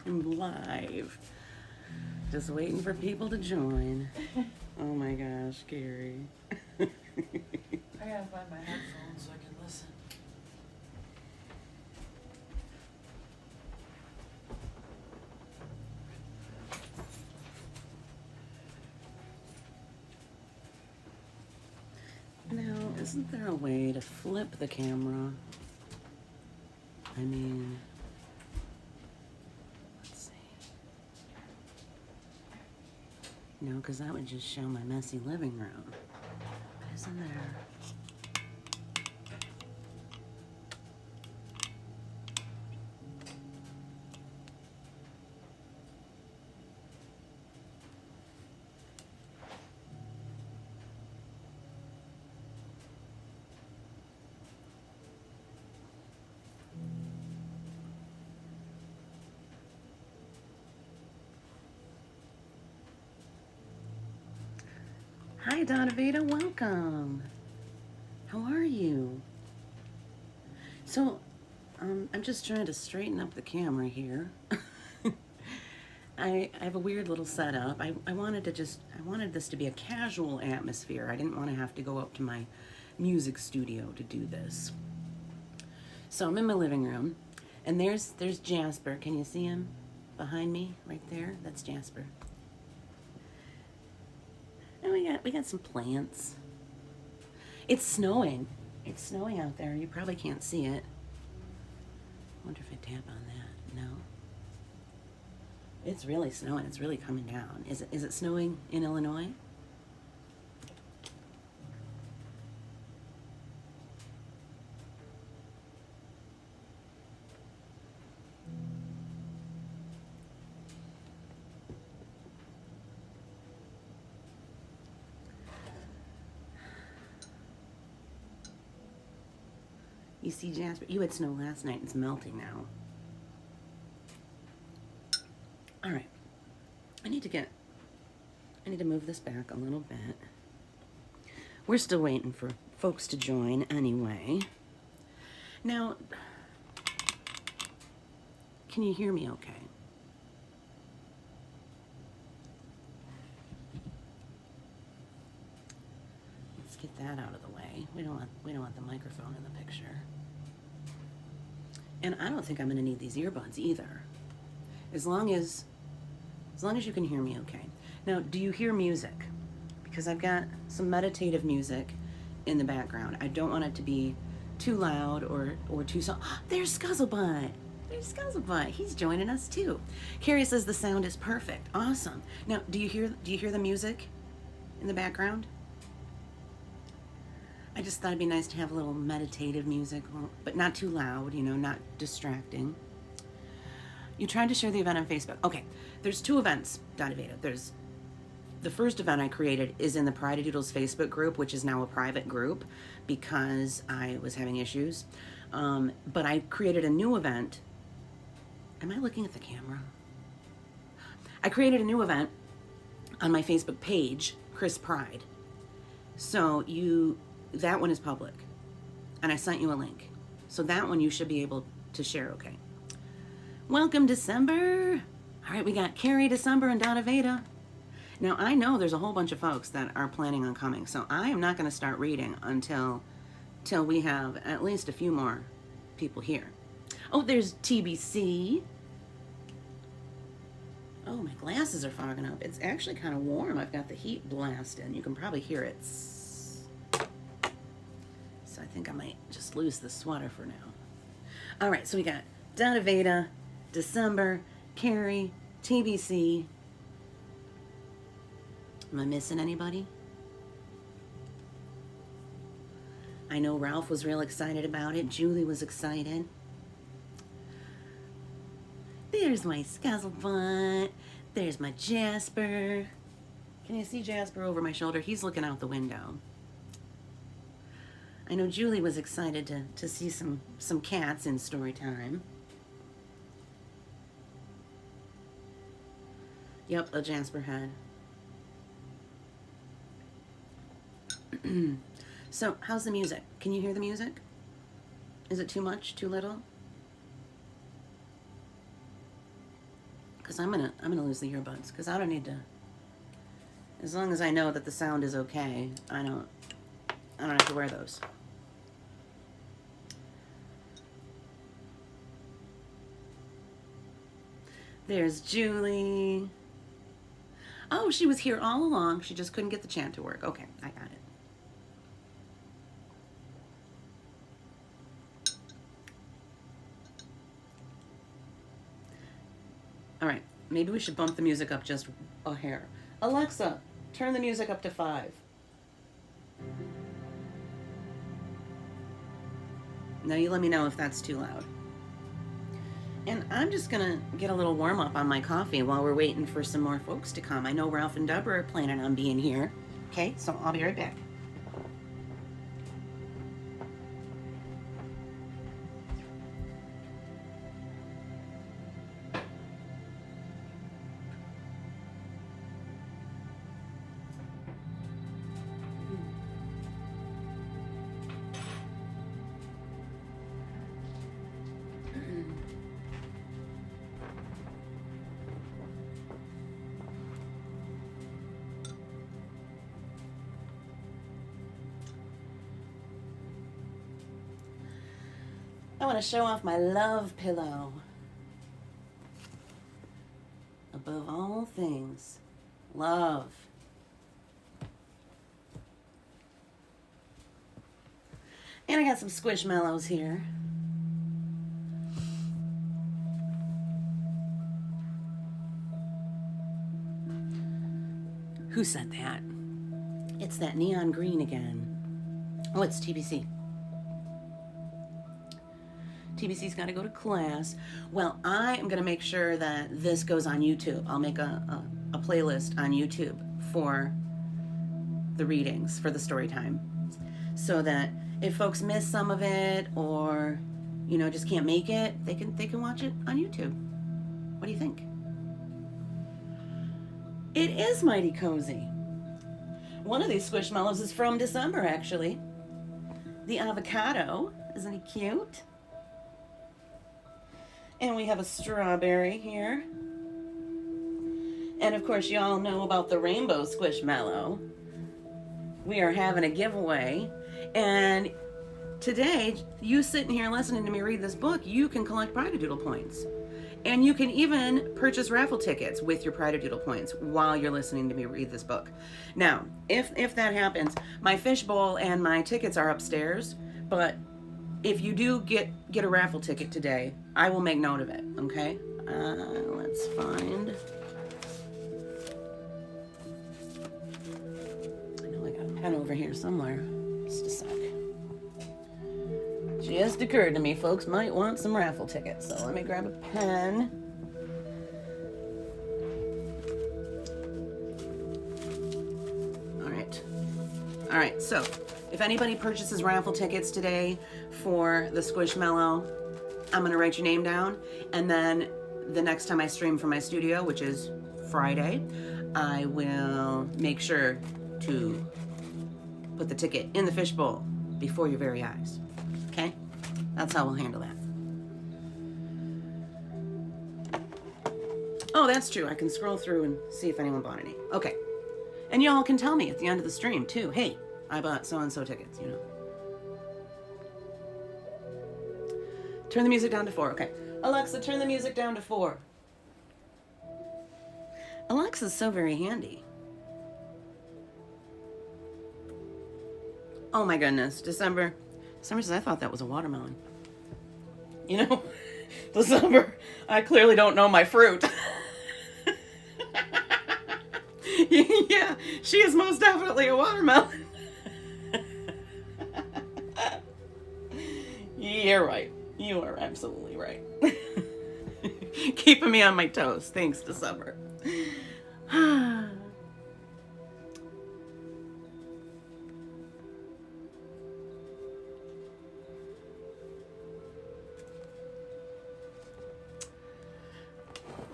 I'm live. Just waiting for people to join. Oh my gosh, Gary. I gotta find my headphones so I can listen. Now, isn't there a way to flip the camera? I mean, let's see. No, because that would just show my messy living room. But isn't there? Hi, Donavita, welcome. How are you? So, I'm just trying to straighten up the camera here. I have a weird little setup. I wanted this to be a casual atmosphere. I didn't want to have to go up to my music studio to do this. So I'm in my living room, and there's Jasper. Can you see him behind me right there? That's Jasper. And we got some plants. It's snowing. It's snowing out there. You probably can't see it. I wonder if I tap on that. No. It's really snowing. It's really coming down. Is it snowing in Illinois? You see, Jasper, you had snow last night. It's melting now. All right. I need to move this back a little bit. We're still waiting for folks to join anyway. Now, can you hear me okay? Let's get that out of the way. We don't want the microphone in the picture. And I don't think I'm going to need these earbuds either. As long as you can hear me okay. Now, do you hear music? Because I've got some meditative music in the background. I don't want it to be too loud or too soft. There's Scuzzlebutt. There's Scuzzlebutt. He's joining us too. Carrie says the sound is perfect. Awesome. Now, do you hear the music in the background? I just thought it'd be nice to have a little meditative music, but not too loud, you know, not distracting. You tried to share the event on Facebook. Okay, there's two events, Donavita. There's the first event I created is in the Pride of Doodles Facebook group, which is now a private group because I was having issues. But I created a new event. Am I looking at the camera? I created a new event on my Facebook page, Kris Pride. So that one is public, and I sent you a link. So that one you should be able to share, okay? Welcome, December. All right, we got Carrie, December, and Donavita. Now, I know there's a whole bunch of folks that are planning on coming, so I am not going to start reading until we have at least a few more people here. Oh, there's TBC. Oh, my glasses are fogging up. It's actually kind of warm. I've got the heat blasting. You can probably hear it. So I think I might just lose the sweater for now. All right, so we got Donavita, December, Carrie, TBC. Am I missing anybody? I know Ralph was real excited about it. Julie was excited. There's my Scuzzlebutt. There's my Jasper. Can you see Jasper over my shoulder? He's looking out the window. I know Julie was excited to see some cats in story time. Yep, a Jasper head. So, how's the music? Can you hear the music? Is it too much? Too little? because I'm gonna lose the earbuds because I don't need to. As long as I know that the sound is okay, I don't have to wear those. There's Julie. Oh, she was here all along. She just couldn't get the chant to work. Okay, I got it. All right, maybe we should bump the music up just a hair. Alexa, turn the music up to 5. Now you let me know if that's too loud. And I'm just gonna get a little warm up on my coffee while we're waiting for some more folks to come. I know Ralph and Deborah are planning on being here. Okay, so I'll be right back. I want to show off my love pillow. Above all things, love. And I got some squishmallows here. Who said that? It's that neon green again. Oh, it's TBC. TBC's got to go to class. Well, I am going to make sure that this goes on YouTube. I'll make a playlist on YouTube for the readings, for the story time, so that if folks miss some of it or, you know, just can't make it, they can watch it on YouTube. What do you think? It is mighty cozy. One of these squishmallows is from December, actually. The avocado. Isn't he cute? And we have a strawberry here. And of course, you all know about the rainbow squishmallow. We are having a giveaway. And today, you sitting here listening to me read this book, you can collect Pride Doodle points. And you can even purchase raffle tickets with your Pride Doodle points while you're listening to me read this book. Now, if that happens, my fishbowl and my tickets are upstairs, but if you do get a raffle ticket today, I will make note of it, okay? Let's find... I know I got a pen over here somewhere. Just a sec. Just occurred to me, folks might want some raffle tickets, so let me grab a pen. All right, so if anybody purchases raffle tickets today for the Squishmallow, I'm going to write your name down, and then the next time I stream from my studio, which is Friday, I will make sure to put the ticket in the fishbowl before your very eyes. Okay? That's how we'll handle that. Oh, that's true. I can scroll through and see if anyone bought any. Okay. And y'all can tell me at the end of the stream, too. Hey, I bought so-and-so tickets, you know. Turn the music down to 4. Okay. Alexa, turn the music down to 4. Alexa's so very handy. Oh my goodness. December says, I thought that was a watermelon. You know, December, I clearly don't know my fruit. Yeah, she is most definitely a watermelon. You're right. You are absolutely right. Keeping me on my toes. Thanks, December.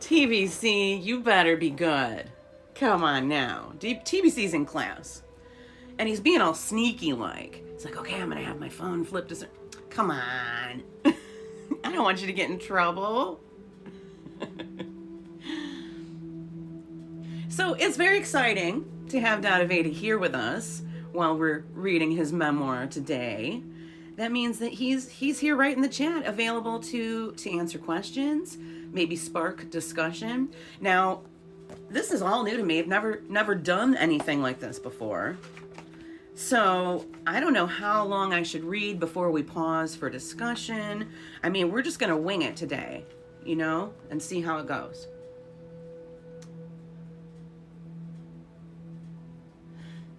TBC, you better be good. Come on now. TBC's in class. And he's being all sneaky like. It's like, okay, I'm going to have my phone flipped to... Come on. I don't want you to get in trouble. So it's very exciting to have Dadaveda here with us while we're reading his memoir today. That means that he's here right in the chat, available to answer questions, maybe spark discussion. Now, this is all new to me. I've never done anything like this before. So I don't know how long I should read before we pause for discussion. I mean, we're just going to wing it today, you know, and see how it goes.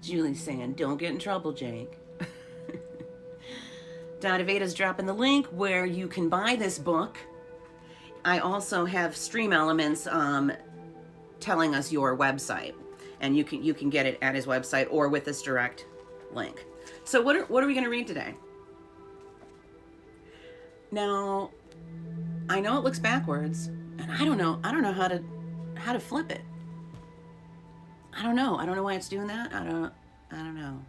Julie's saying, don't get in trouble, Jake. Dadaveda's dropping the link where you can buy this book. I also have Stream Elements telling us your website, and you can get it at his website or with this direct link. So what are we going to read today? Now, I know it looks backwards, and I don't know how to flip it. I don't know why it's doing that. I don't know.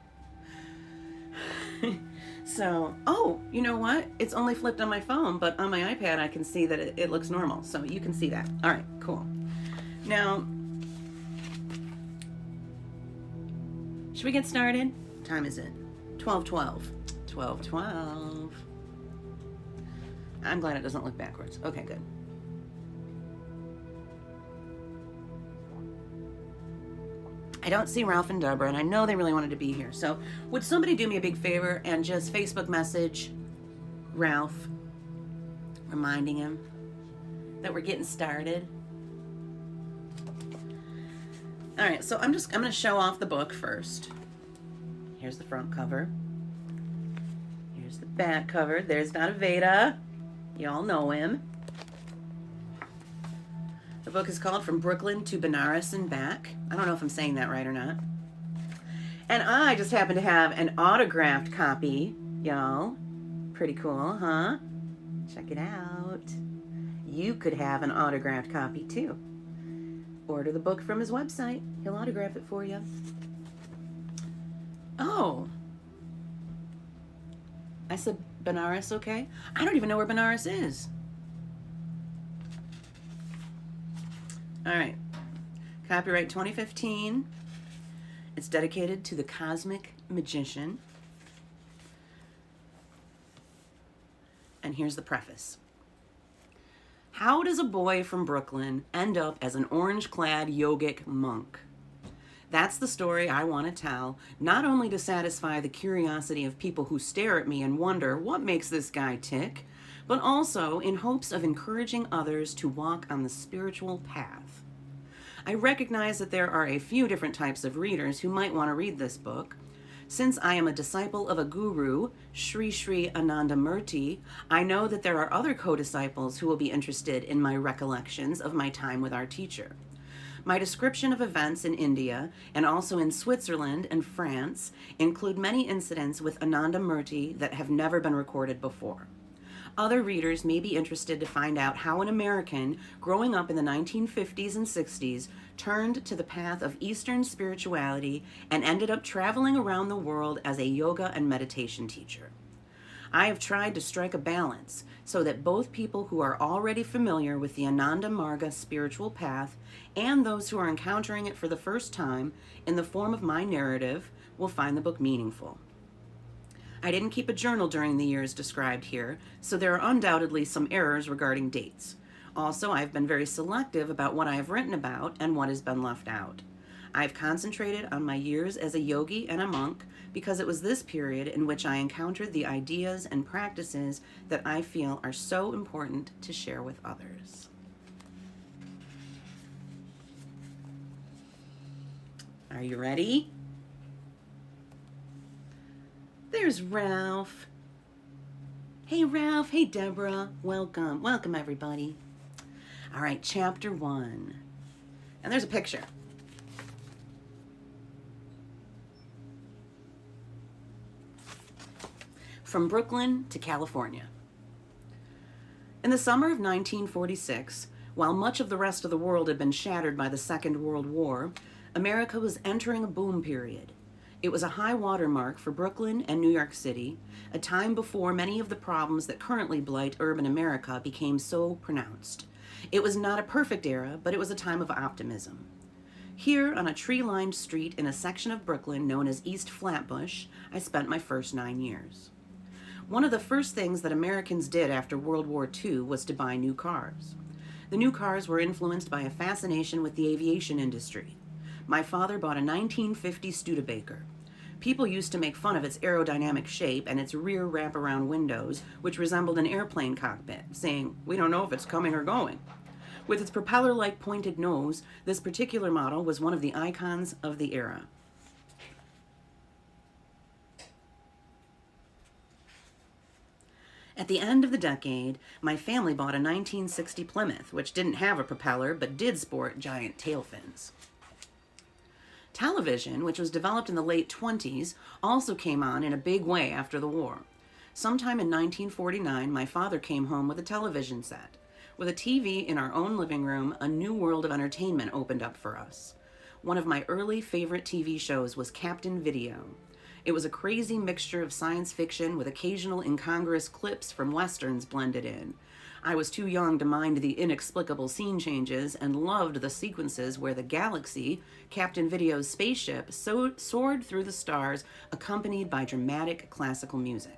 So, oh, you know what? It's only flipped on my phone, but on my iPad I can see that it looks normal. So you can see that. All right, cool. Now, should we get started? What time is it? 12:12. 12:12. I'm glad it doesn't look backwards. Okay, good. I don't see Ralph and Deborah, and I know they really wanted to be here. So would somebody do me a big favor and just Facebook message Ralph, reminding him that we're getting started? All right, so I'm going to show off the book first. Here's the front cover. Here's the back cover. There's Dadaveda. Y'all know him. The book is called From Brooklyn to Benares and Back. I don't know if I'm saying that right or not. And I just happen to have an autographed copy, y'all. Pretty cool, huh? Check it out. You could have an autographed copy too. Order the book from his website. He'll autograph it for you. Oh. I said Benares, okay? I don't even know where Benares is. All right, copyright 2015. It's dedicated to the cosmic magician. And here's the preface. How does a boy from Brooklyn end up as an orange-clad yogic monk? That's the story I want to tell, not only to satisfy the curiosity of people who stare at me and wonder what makes this guy tick, but also in hopes of encouraging others to walk on the spiritual path. I recognize that there are a few different types of readers who might want to read this book. Since I am a disciple of a guru, Sri Sri Anandamurti, I know that there are other co-disciples who will be interested in my recollections of my time with our teacher. My description of events in India and also in Switzerland and France include many incidents with Anandamurti that have never been recorded before. Other readers may be interested to find out how an American growing up in the 1950s and 60s turned to the path of Eastern spirituality and ended up traveling around the world as a yoga and meditation teacher. I have tried to strike a balance so that both people who are already familiar with the Ananda Marga spiritual path and those who are encountering it for the first time in the form of my narrative will find the book meaningful. I didn't keep a journal during the years described here, so there are undoubtedly some errors regarding dates. Also, I've been very selective about what I have written about and what has been left out. I've concentrated on my years as a yogi and a monk because it was this period in which I encountered the ideas and practices that I feel are so important to share with others. Are you ready? There's Ralph. Hey Ralph, hey Deborah, welcome. Welcome everybody. All right, chapter 1. And there's a picture. From Brooklyn to California. In the summer of 1946, while much of the rest of the world had been shattered by the Second World War, America was entering a boom period. It was a high water mark for Brooklyn and New York City, a time before many of the problems that currently blight urban America became so pronounced. It was not a perfect era, but it was a time of optimism. Here, on a tree-lined street in a section of Brooklyn known as East Flatbush, I spent my first 9 years. One of the first things that Americans did after World War II was to buy new cars. The new cars were influenced by a fascination with the aviation industry. My father bought a 1950 Studebaker. People used to make fun of its aerodynamic shape and its rear wraparound windows, which resembled an airplane cockpit, saying, "We don't know if it's coming or going." With its propeller-like pointed nose, this particular model was one of the icons of the era. At the end of the decade, my family bought a 1960 Plymouth, which didn't have a propeller but did sport giant tail fins. Television, which was developed in the late 20s, also came on in a big way after the war. Sometime in 1949, my father came home with a television set. With a TV in our own living room, a new world of entertainment opened up for us. One of my early favorite TV shows was Captain Video. It was a crazy mixture of science fiction with occasional incongruous clips from westerns blended in. I was too young to mind the inexplicable scene changes and loved the sequences where the Galaxy, Captain Video's spaceship, soared through the stars accompanied by dramatic classical music.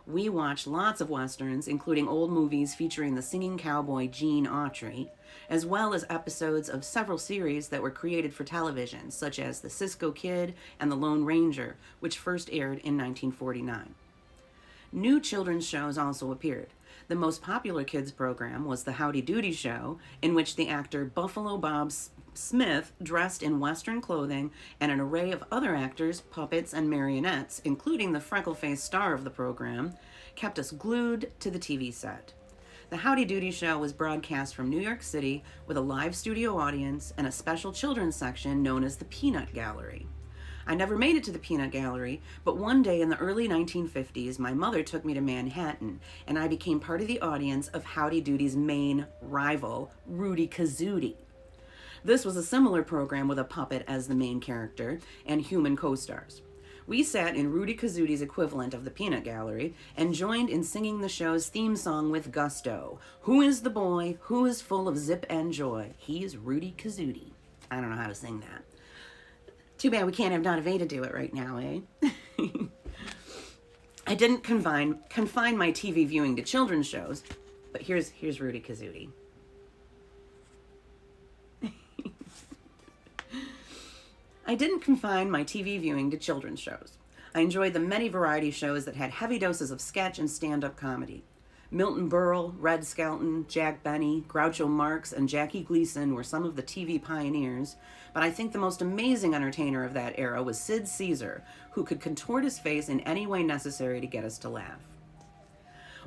We watched lots of westerns, including old movies featuring the singing cowboy Gene Autry, as well as episodes of several series that were created for television, such as The Cisco Kid and The Lone Ranger, which first aired in 1949. New children's shows also appeared. The most popular kids program was the Howdy Doody Show, in which the actor Buffalo Bob Smith dressed in Western clothing and an array of other actors, puppets, and marionettes, including the freckle-faced star of the program, kept us glued to the TV set. The Howdy Doody Show was broadcast from New York City with a live studio audience and a special children's section known as the Peanut Gallery. I never made it to the Peanut Gallery, but one day in the early 1950s, my mother took me to Manhattan, and I became part of the audience of Howdy Doody's main rival, Rudy Kazootie. This was a similar program with a puppet as the main character and human co-stars. We sat in Rudy Kazootie's equivalent of the Peanut Gallery and joined in singing the show's theme song with gusto. Who is the boy who is full of zip and joy? He's Rudy Kazootie. I don't know how to sing that. Too bad we can't have Donna Veda do it right now, eh? I didn't confine my TV viewing to children's shows, but here's Rudy Kazootie. I didn't confine my TV viewing to children's shows. I enjoyed the many variety shows that had heavy doses of sketch and stand-up comedy. Milton Berle, Red Skelton, Jack Benny, Groucho Marx, and Jackie Gleason were some of the TV pioneers, but I think the most amazing entertainer of that era was Sid Caesar, who could contort his face in any way necessary to get us to laugh.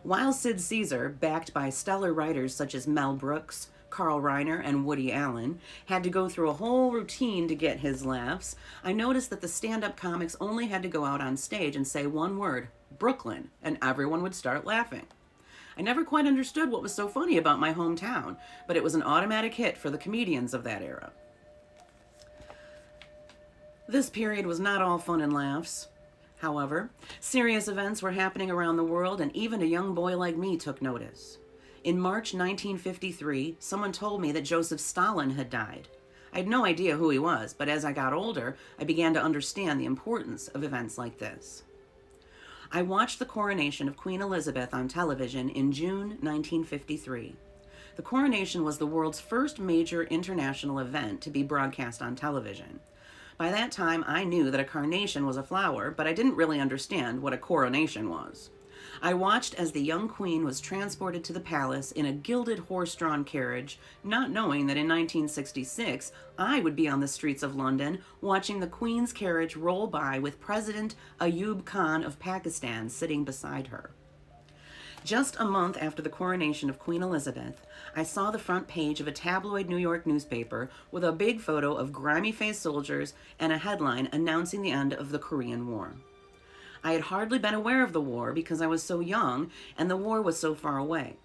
While Sid Caesar, backed by stellar writers such as Mel Brooks, Carl Reiner, and Woody Allen, had to go through a whole routine to get his laughs, I noticed that the stand-up comics only had to go out on stage and say one word, Brooklyn, and everyone would start laughing. I never quite understood what was so funny about my hometown, but it was an automatic hit for the comedians of that era. This period was not all fun and laughs. However, serious events were happening around the world, and even a young boy like me took notice. In March 1953, someone told me that Joseph Stalin had died. I had no idea who he was, but as I got older, I began to understand the importance of events like this. I watched the coronation of Queen Elizabeth on television in June 1953. The coronation was the world's first major international event to be broadcast on television. By that time, I knew that a carnation was a flower, but I didn't really understand what a coronation was. I watched as the young queen was transported to the palace in a gilded horse-drawn carriage, not knowing that in 1966, I would be on the streets of London watching the queen's carriage roll by with President Ayub Khan of Pakistan sitting beside her. Just a month after the coronation of Queen Elizabeth, I saw the front page of a tabloid New York newspaper with a big photo of grimy-faced soldiers and a headline announcing the end of the Korean War. I had hardly been aware of the war because I was so young and the war was so far away.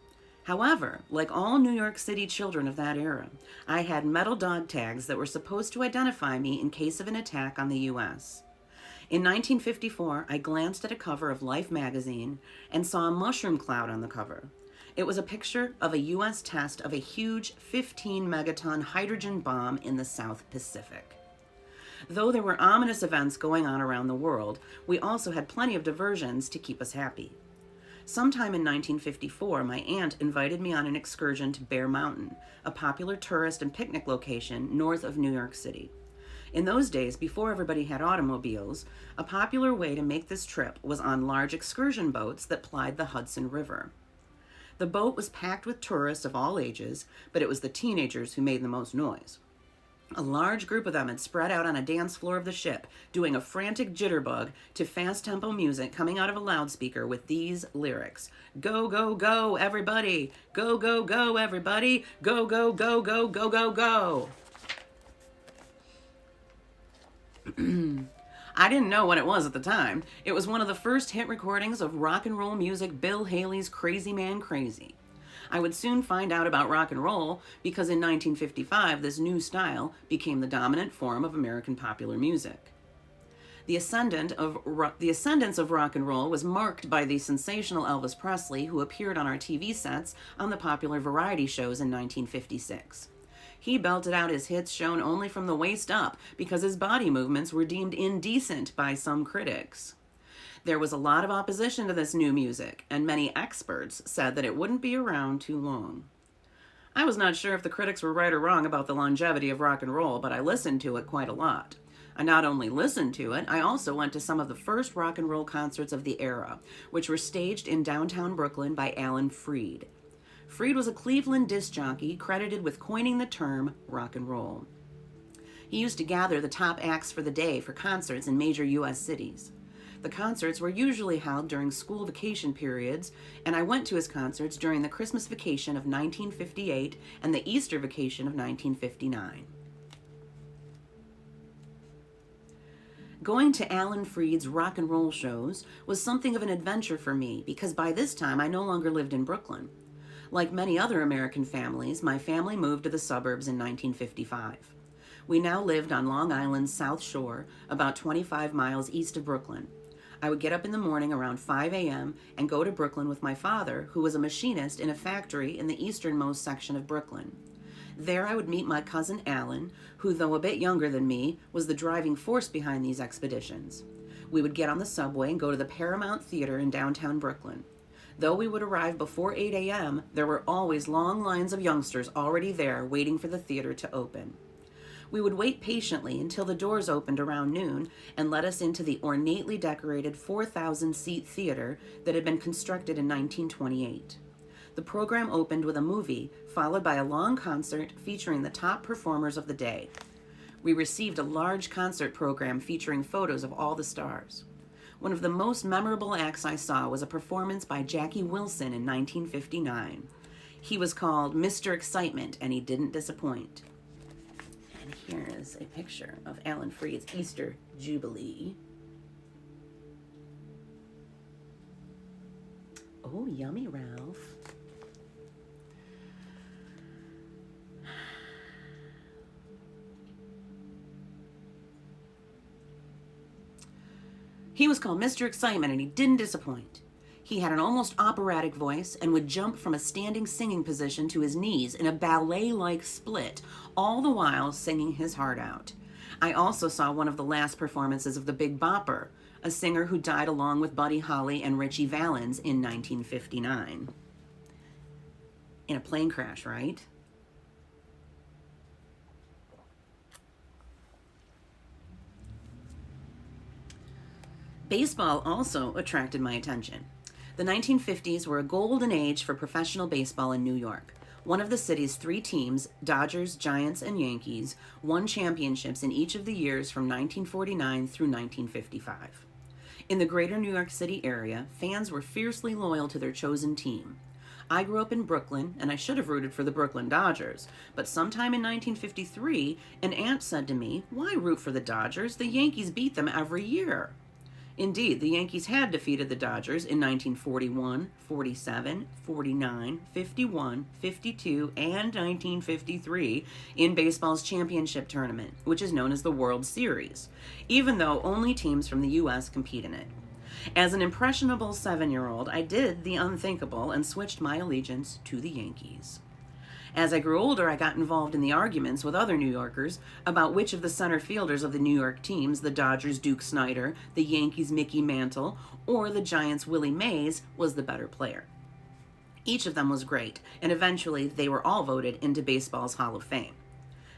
However, like all New York City children of that era, I had metal dog tags that were supposed to identify me in case of an attack on the U.S. In 1954, I glanced at a cover of Life magazine and saw a mushroom cloud on the cover. It was a picture of a U.S. test of a huge 15-megaton hydrogen bomb in the South Pacific. Though there were ominous events going on around the world, we also had plenty of diversions to keep us happy. Sometime in 1954, my aunt invited me on an excursion to Bear Mountain, a popular tourist and picnic location north of New York City. In those days, before everybody had automobiles, a popular way to make this trip was on large excursion boats that plied the Hudson River. The boat was packed with tourists of all ages, but it was the teenagers who made the most noise. A large group of them had spread out on a dance floor of the ship, doing a frantic jitterbug to fast-tempo music coming out of a loudspeaker with these lyrics. Go, go, go, everybody! Go, go, go, everybody! Go, go, go, go, go, go, go! I didn't know what it was at the time. It was one of the first hit recordings of rock and roll music, Bill Haley's Crazy Man Crazy. I would soon find out about rock and roll because in 1955, this new style became the dominant form of American popular music. The ascendance of rock and roll was marked by the sensational Elvis Presley, who appeared on our TV sets on the popular variety shows in 1956. He belted out his hits shown only from the waist up because his body movements were deemed indecent by some critics. There was a lot of opposition to this new music, and many experts said that it wouldn't be around too long. I was not sure if the critics were right or wrong about the longevity of rock and roll, but I listened to it quite a lot. I not only listened to it, I also went to some of the first rock and roll concerts of the era, which were staged in downtown Brooklyn by Alan Freed. Freed was a Cleveland disc jockey credited with coining the term rock and roll. He used to gather the top acts for the day for concerts in major U.S. cities. The concerts were usually held during school vacation periods, and I went to his concerts during the Christmas vacation of 1958 and the Easter vacation of 1959. Going to Alan Freed's rock and roll shows was something of an adventure for me because by this time I no longer lived in Brooklyn. Like many other American families, my family moved to the suburbs in 1955. We now lived on Long Island's South Shore, about 25 miles east of Brooklyn. I would get up in the morning around 5 a.m. and go to Brooklyn with my father, who was a machinist in a factory in the easternmost section of Brooklyn. There I would meet my cousin Alan, who, though a bit younger than me, was the driving force behind these expeditions. We would get on the subway and go to the Paramount Theater in downtown Brooklyn. Though we would arrive before 8 a.m., there were always long lines of youngsters already there waiting for the theater to open. We would wait patiently until the doors opened around noon and let us into the ornately decorated 4,000-seat theater that had been constructed in 1928. The program opened with a movie, followed by a long concert featuring the top performers of the day. We received a large concert program featuring photos of all the stars. One of the most memorable acts I saw was a performance by Jackie Wilson in 1959. He was called Mr. Excitement, and he didn't disappoint. And here is a picture of Alan Freed's Easter Jubilee. Oh, yummy, Ralph. He was called Mr. Excitement, and he didn't disappoint. He had an almost operatic voice and would jump from a standing singing position to his knees in a ballet-like split, all the while singing his heart out. I also saw one of the last performances of the Big Bopper, a singer who died along with Buddy Holly and Ritchie Valens in 1959. In a plane crash, right? Baseball also attracted my attention. The 1950s were a golden age for professional baseball in New York. One of the city's three teams, Dodgers, Giants, and Yankees, won championships in each of the years from 1949 through 1955. In the greater New York City area, fans were fiercely loyal to their chosen team. I grew up in Brooklyn, and I should have rooted for the Brooklyn Dodgers, but sometime in 1953, an aunt said to me, "Why root for the Dodgers? The Yankees beat them every year." Indeed, the Yankees had defeated the Dodgers in 1941, 47, 49, 51, 52, and 1953 in baseball's championship tournament, which is known as the World Series, even though only teams from the U.S. compete in it. As an impressionable 7-year-old, I did the unthinkable and switched my allegiance to the Yankees. As I grew older, I got involved in the arguments with other New Yorkers about which of the center fielders of the New York teams, the Dodgers' Duke Snider, the Yankees' Mickey Mantle, or the Giants' Willie Mays, was the better player. Each of them was great, and eventually they were all voted into baseball's Hall of Fame.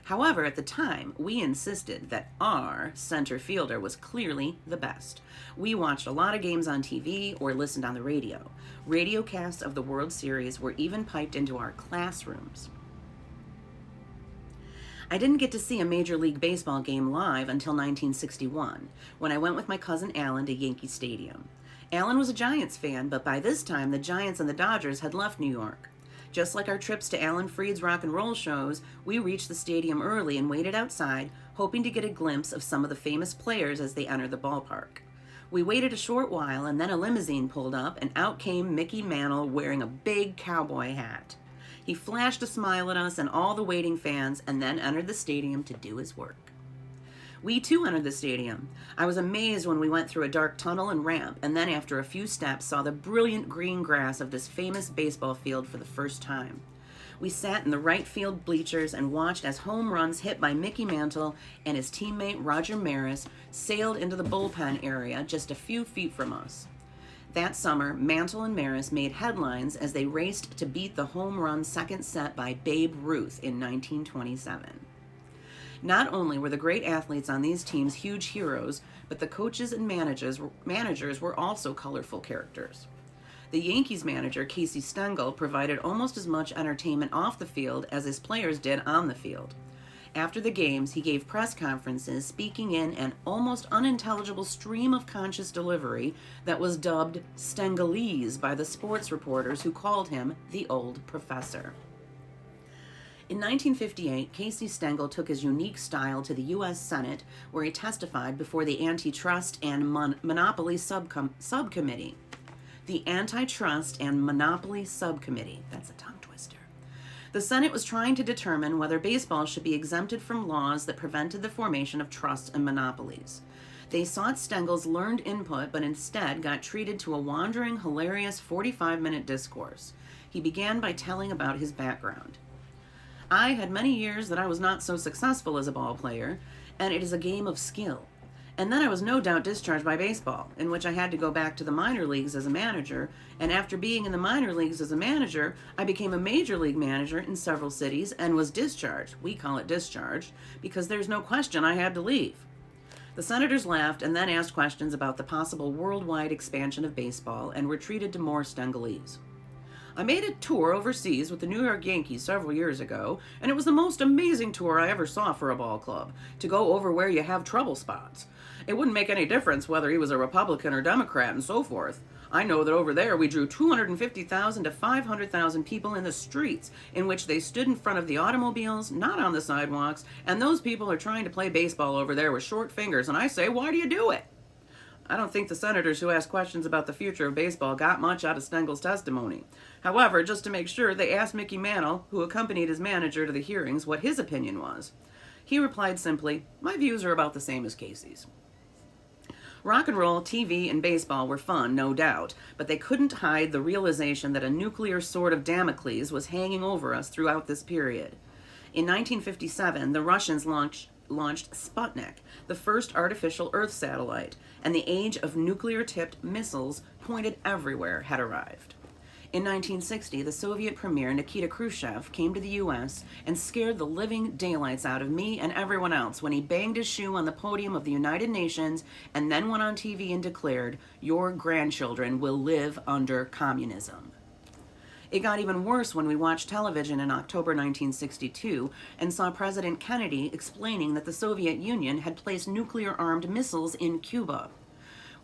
However, at the time, we insisted that our center fielder was clearly the best. We watched a lot of games on TV or listened on the radio. Radiocasts of the World Series were even piped into our classrooms. I didn't get to see a Major League Baseball game live until 1961, when I went with my cousin Alan to Yankee Stadium. Alan was a Giants fan, but by this time the Giants and the Dodgers had left New York. Just like our trips to Alan Freed's rock and roll shows, we reached the stadium early and waited outside, hoping to get a glimpse of some of the famous players as they entered the ballpark. We waited a short while, and then a limousine pulled up, and out came Mickey Mantle wearing a big cowboy hat. He flashed a smile at us and all the waiting fans, and then entered the stadium to do his work. We too entered the stadium. I was amazed when we went through a dark tunnel and ramp, and then after a few steps saw the brilliant green grass of this famous baseball field for the first time. We sat in the right field bleachers and watched as home runs hit by Mickey Mantle and his teammate Roger Maris sailed into the bullpen area just a few feet from us. That summer, Mantle and Maris made headlines as they raced to beat the home run second set by Babe Ruth in 1927. Not only were the great athletes on these teams huge heroes, but the coaches and managers were also colorful characters. The Yankees manager, Casey Stengel, provided almost as much entertainment off the field as his players did on the field. After the games, he gave press conferences speaking in an almost unintelligible stream of conscious delivery that was dubbed Stengelese by the sports reporters who called him the Old Professor. In 1958, Casey Stengel took his unique style to the U.S. Senate, where he testified before the Antitrust and Monopoly Subcommittee. The Antitrust and Monopoly Subcommittee. That's a tongue twister. The Senate was trying to determine whether baseball should be exempted from laws that prevented the formation of trusts and monopolies. They sought Stengel's learned input, but instead got treated to a wandering, hilarious 45-minute discourse. He began by telling about his background. I had many years that I was not so successful as a ball player, and it is a game of skill. And then I was no doubt discharged by baseball, in which I had to go back to the minor leagues as a manager, and after being in the minor leagues as a manager, I became a major league manager in several cities and was discharged. We call it discharged, because there's no question I had to leave. The senators laughed and then asked questions about the possible worldwide expansion of baseball and retreated to more Stengelese. I made a tour overseas with the New York Yankees several years ago, and it was the most amazing tour I ever saw for a ball club, to go over where you have trouble spots. It wouldn't make any difference whether he was a Republican or Democrat and so forth. I know that over there we drew 250,000 to 500,000 people in the streets, in which they stood in front of the automobiles, not on the sidewalks, and those people are trying to play baseball over there with short fingers, and I say, why do you do it? I don't think the senators who asked questions about the future of baseball got much out of Stengel's testimony. However, just to make sure, they asked Mickey Mantle, who accompanied his manager to the hearings, what his opinion was. He replied simply, "My views are about the same as Casey's." Rock and roll, TV, and baseball were fun, no doubt, but they couldn't hide the realization that a nuclear sword of Damocles was hanging over us throughout this period. In 1957, the Russians launched Sputnik, the first artificial Earth satellite, and the age of nuclear-tipped missiles pointed everywhere had arrived. In 1960, the Soviet Premier Nikita Khrushchev came to the U.S. and scared the living daylights out of me and everyone else when he banged his shoe on the podium of the United Nations and then went on TV and declared, "Your grandchildren will live under communism." It got even worse when we watched television in October 1962 and saw President Kennedy explaining that the Soviet Union had placed nuclear-armed missiles in Cuba.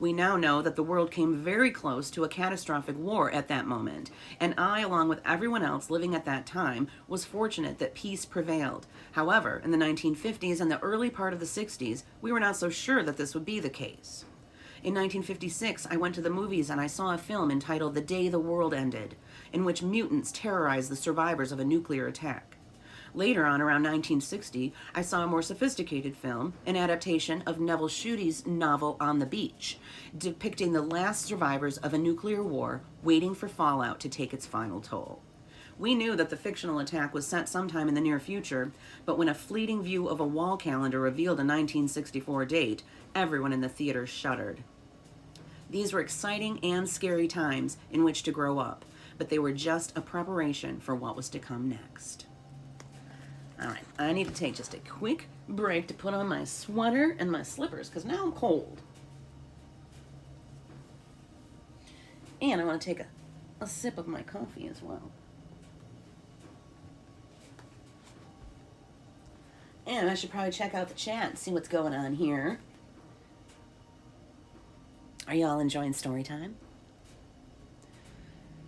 We now know that the world came very close to a catastrophic war at that moment, and I, along with everyone else living at that time, was fortunate that peace prevailed. However, in the 1950s and the early part of the 60s, we were not so sure that this would be the case. In 1956, I went to the movies and I saw a film entitled The Day the World Ended, in which mutants terrorized the survivors of a nuclear attack. Later on, around 1960, I saw a more sophisticated film, an adaptation of Neville Shute's novel On the Beach, depicting the last survivors of a nuclear war waiting for fallout to take its final toll. We knew that the fictional attack was set sometime in the near future, but when a fleeting view of a wall calendar revealed a 1964 date, everyone in the theater shuddered. These were exciting and scary times in which to grow up, but they were just a preparation for what was to come next. All right, I need to take just a quick break to put on my sweater and my slippers because now I'm cold. And I want to take a sip of my coffee as well. And I should probably check out the chat and see what's going on here. Are y'all enjoying story time?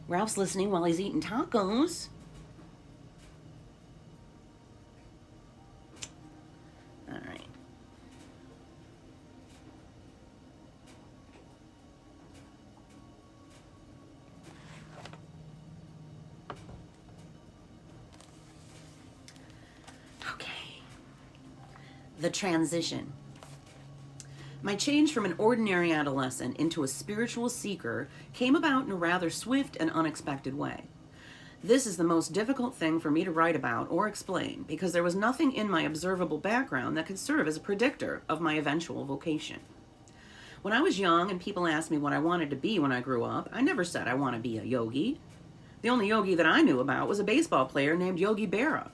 Ralph's listening while he's eating tacos. All right. Okay. The transition. My change from an ordinary adolescent into a spiritual seeker came about in a rather swift and unexpected way. This is the most difficult thing for me to write about or explain because there was nothing in my observable background that could serve as a predictor of my eventual vocation. When I was young and people asked me what I wanted to be when I grew up, I never said I want to be a yogi. The only yogi that I knew about was a baseball player named Yogi Berra.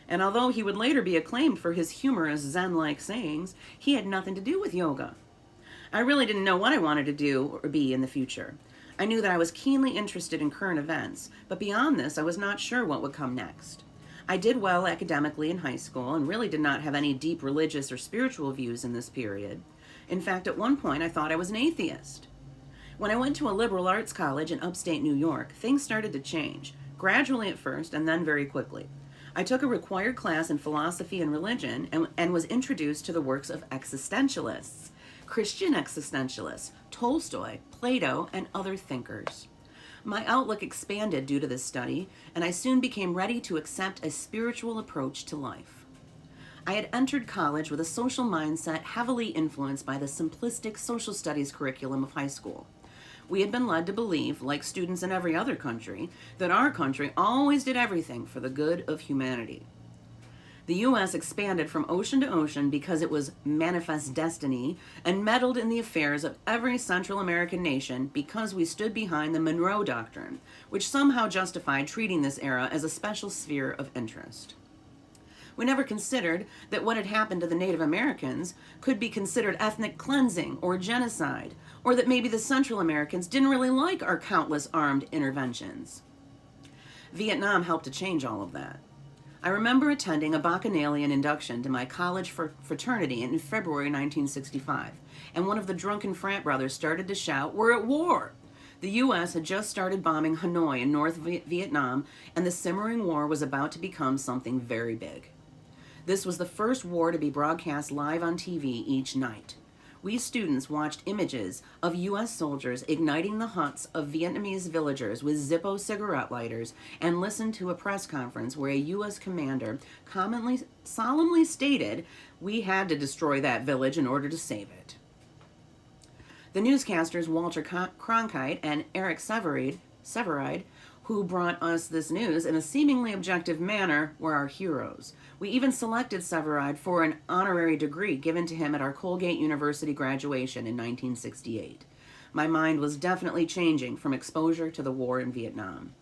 And although he would later be acclaimed for his humorous Zen-like sayings, he had nothing to do with yoga. I really didn't know what I wanted to do or be in the future. I knew that I was keenly interested in current events, but beyond this, I was not sure what would come next. I did well academically in high school and really did not have any deep religious or spiritual views in this period. In fact, at one point, I thought I was an atheist. When I went to a liberal arts college in upstate New York, things started to change, gradually at first and then very quickly. I took a required class in philosophy and religion and was introduced to the works of existentialists, Christian existentialists, Tolstoy, Plato, and other thinkers. My outlook expanded due to this study, and I soon became ready to accept a spiritual approach to life. I had entered college with a social mindset heavily influenced by the simplistic social studies curriculum of high school. We had been led to believe, like students in every other country, that our country always did everything for the good of humanity. The U.S. expanded from ocean to ocean because it was manifest destiny and meddled in the affairs of every Central American nation because we stood behind the Monroe Doctrine, which somehow justified treating this era as a special sphere of interest. We never considered that what had happened to the Native Americans could be considered ethnic cleansing or genocide, or that maybe the Central Americans didn't really like our countless armed interventions. Vietnam helped to change all of that. I remember attending a bacchanalian induction to my college fraternity in February 1965, and one of the drunken frat brothers started to shout, "We're at war!" The U.S. had just started bombing Hanoi in North Vietnam, and the simmering war was about to become something very big. This was the first war to be broadcast live on TV each night. We students watched images of U.S. soldiers igniting the huts of Vietnamese villagers with Zippo cigarette lighters and listened to a press conference where a U.S. commander solemnly stated we had to destroy that village in order to save it. The newscasters Walter Cronkite and Eric Severide, who brought us this news in a seemingly objective manner, were our heroes. We even selected Severide for an honorary degree given to him at our Colgate University graduation in 1968. My mind was definitely changing from exposure to the war in Vietnam.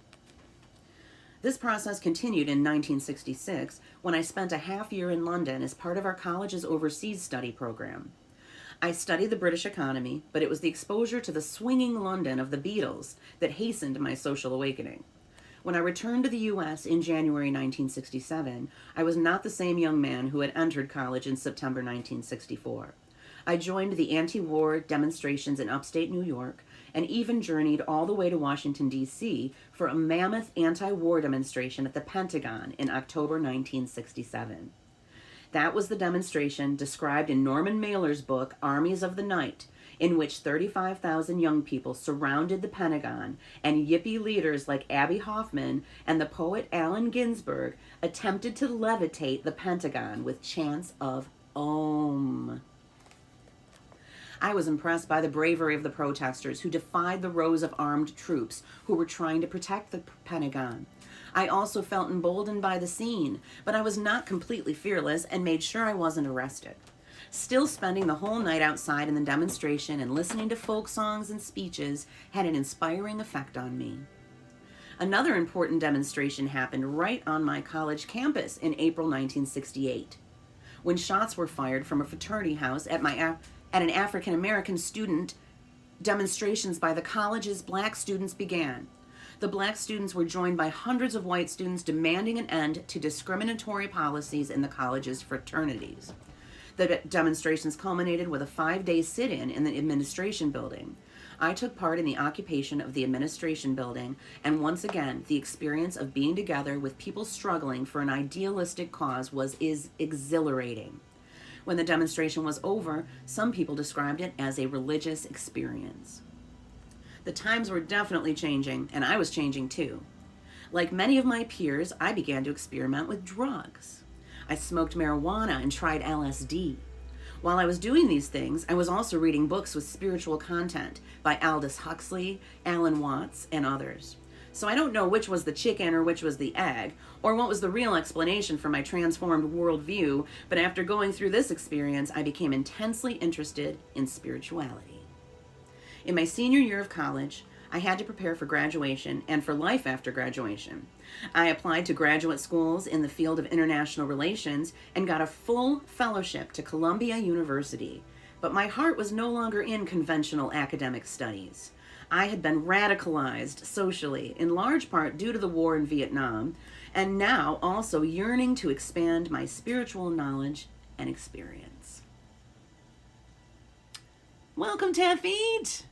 This process continued in 1966 when I spent a half year in London as part of our college's overseas study program. I studied the British economy, but it was the exposure to the swinging London of the Beatles that hastened my social awakening. When I returned to the U.S. in January 1967, I was not the same young man who had entered college in September 1964. I joined the anti-war demonstrations in upstate New York and even journeyed all the way to Washington, D.C. for a mammoth anti-war demonstration at the Pentagon in October 1967. That was the demonstration described in Norman Mailer's book, Armies of the Night, in which 35,000 young people surrounded the Pentagon, and yippie leaders like Abby Hoffman and the poet Allen Ginsberg attempted to levitate the Pentagon with chants of Om. I was impressed by the bravery of the protesters who defied the rows of armed troops who were trying to protect the Pentagon. I also felt emboldened by the scene, but I was not completely fearless and made sure I wasn't arrested. Still, spending the whole night outside in the demonstration and listening to folk songs and speeches had an inspiring effect on me. Another important demonstration happened right on my college campus in April 1968, when shots were fired from a fraternity house at an African American student. Demonstrations by the college's black students began. The black students were joined by hundreds of white students demanding an end to discriminatory policies in the college's fraternities. The demonstrations culminated with a 5-day sit-in in the administration building. I took part in the occupation of the administration building, and once again, the experience of being together with people struggling for an idealistic cause is exhilarating. When the demonstration was over, some people described it as a religious experience. The times were definitely changing, and I was changing too. Like many of my peers, I began to experiment with drugs. I smoked marijuana and tried LSD. While I was doing these things, I was also reading books with spiritual content by Aldous Huxley, Alan Watts, and others. So I don't know which was the chicken or which was the egg, or what was the real explanation for my transformed worldview, but after going through this experience, I became intensely interested in spirituality. In my senior year of college, I had to prepare for graduation and for life after graduation. I applied to graduate schools in the field of international relations and got a full fellowship to Columbia University, but my heart was no longer in conventional academic studies. I had been radicalized socially, in large part due to the war in Vietnam, and now also yearning to expand my spiritual knowledge and experience. Welcome, Taffeet!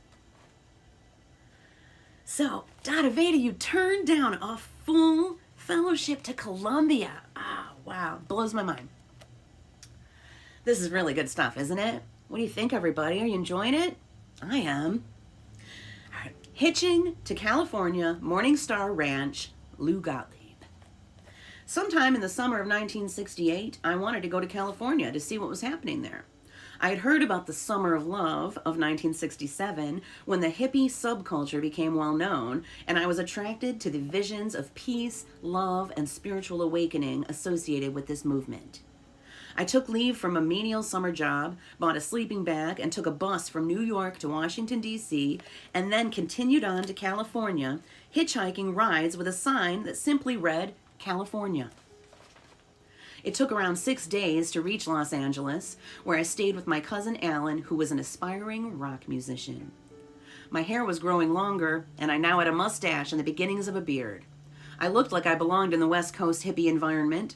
So, Dada Veda, you turned down a full fellowship to Columbia. Ah, wow, blows my mind. This is really good stuff, isn't it? What do you think, everybody? Are you enjoying it? I am. All right. Hitching to California, Morningstar Ranch, Lou Gottlieb. Sometime in the summer of 1968, I wanted to go to California to see what was happening there. I had heard about the Summer of Love of 1967 when the hippie subculture became well known, and I was attracted to the visions of peace, love, and spiritual awakening associated with this movement. I took leave from a menial summer job, bought a sleeping bag, and took a bus from New York to Washington, D.C., and then continued on to California, hitchhiking rides with a sign that simply read, California. It took around 6 days to reach Los Angeles, where I stayed with my cousin Alan, who was an aspiring rock musician. My hair was growing longer, and I now had a mustache and the beginnings of a beard. I looked like I belonged in the West Coast hippie environment.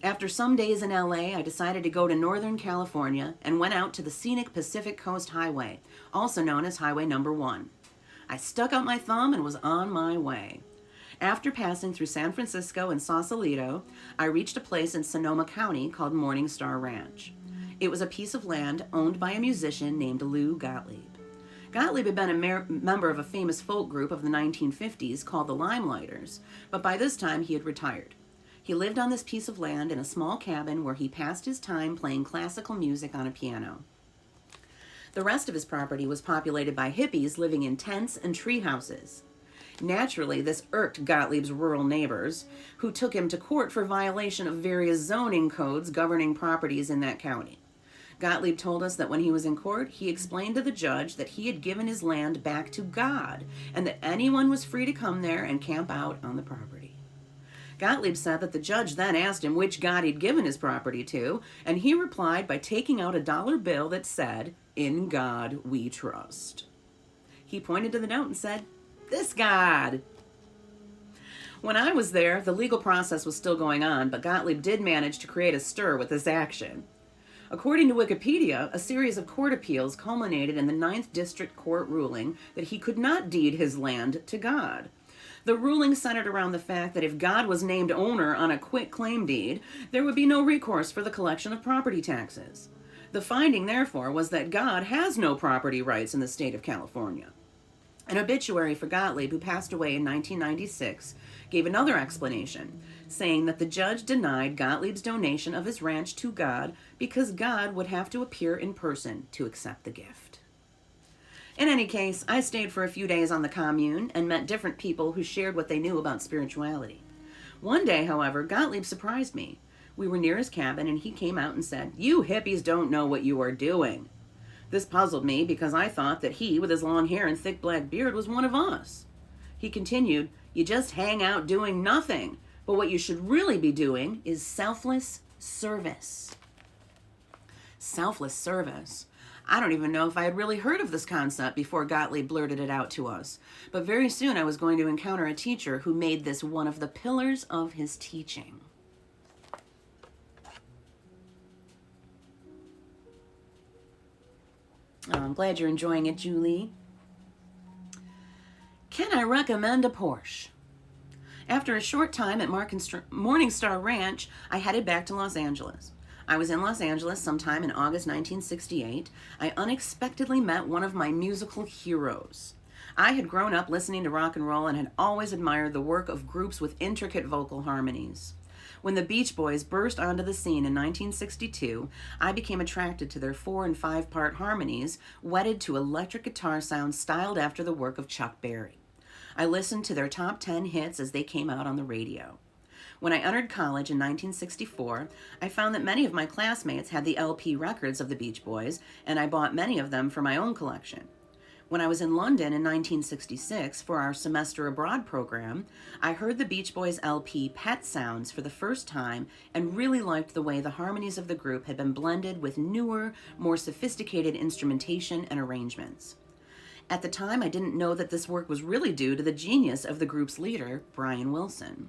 After some days in LA, I decided to go to Northern California and went out to the scenic Pacific Coast Highway, also known as Highway Number 1. I stuck out my thumb and was on my way. After passing through San Francisco and Sausalito, I reached a place in Sonoma County called Morningstar Ranch. It was a piece of land owned by a musician named Lou Gottlieb. Gottlieb had been a member of a famous folk group of the 1950s called the Limelighters, but by this time he had retired. He lived on this piece of land in a small cabin where he passed his time playing classical music on a piano. The rest of his property was populated by hippies living in tents and tree houses. Naturally, this irked Gottlieb's rural neighbors, who took him to court for violation of various zoning codes governing properties in that county. Gottlieb told us that when he was in court, he explained to the judge that he had given his land back to God, and that anyone was free to come there and camp out on the property. Gottlieb said that the judge then asked him which God he'd given his property to, and he replied by taking out a dollar bill that said, "In God we trust." He pointed to the note and said, "This God." When I was there, the legal process was still going on, but Gottlieb did manage to create a stir with this action. According to Wikipedia, a series of court appeals culminated in the 9th District Court ruling that he could not deed his land to God. The ruling centered around the fact that if God was named owner on a quitclaim deed, there would be no recourse for the collection of property taxes. The finding, therefore, was that God has no property rights in the state of California. An obituary for Gottlieb, who passed away in 1996, gave another explanation, saying that the judge denied Gottlieb's donation of his ranch to God because God would have to appear in person to accept the gift. In any case, I stayed for a few days on the commune and met different people who shared what they knew about spirituality. One day, however, Gottlieb surprised me. We were near his cabin and he came out and said, "You hippies don't know what you are doing." This puzzled me because I thought that he, with his long hair and thick black beard, was one of us. He continued, "You just hang out doing nothing, but what you should really be doing is selfless service." Selfless service. I don't even know if I had really heard of this concept before Gottlieb blurted it out to us, but very soon I was going to encounter a teacher who made this one of the pillars of his teaching. Oh, I'm glad you're enjoying it, Julie. Can I recommend a Porsche? After a short time at Morningstar Ranch, I headed back to Los Angeles. I was in Los Angeles sometime in August 1968. I unexpectedly met one of my musical heroes. I had grown up listening to rock and roll and had always admired the work of groups with intricate vocal harmonies. When the Beach Boys burst onto the scene in 1962, I became attracted to their 4- and 5-part harmonies, wedded to electric guitar sounds styled after the work of Chuck Berry. I listened to their top 10 hits as they came out on the radio. When I entered college in 1964, I found that many of my classmates had the LP records of the Beach Boys, and I bought many of them for my own collection. When I was in London in 1966 for our semester abroad program, I heard the Beach Boys LP Pet Sounds for the first time and really liked the way the harmonies of the group had been blended with newer, more sophisticated instrumentation and arrangements. At the time, I didn't know that this work was really due to the genius of the group's leader, Brian Wilson.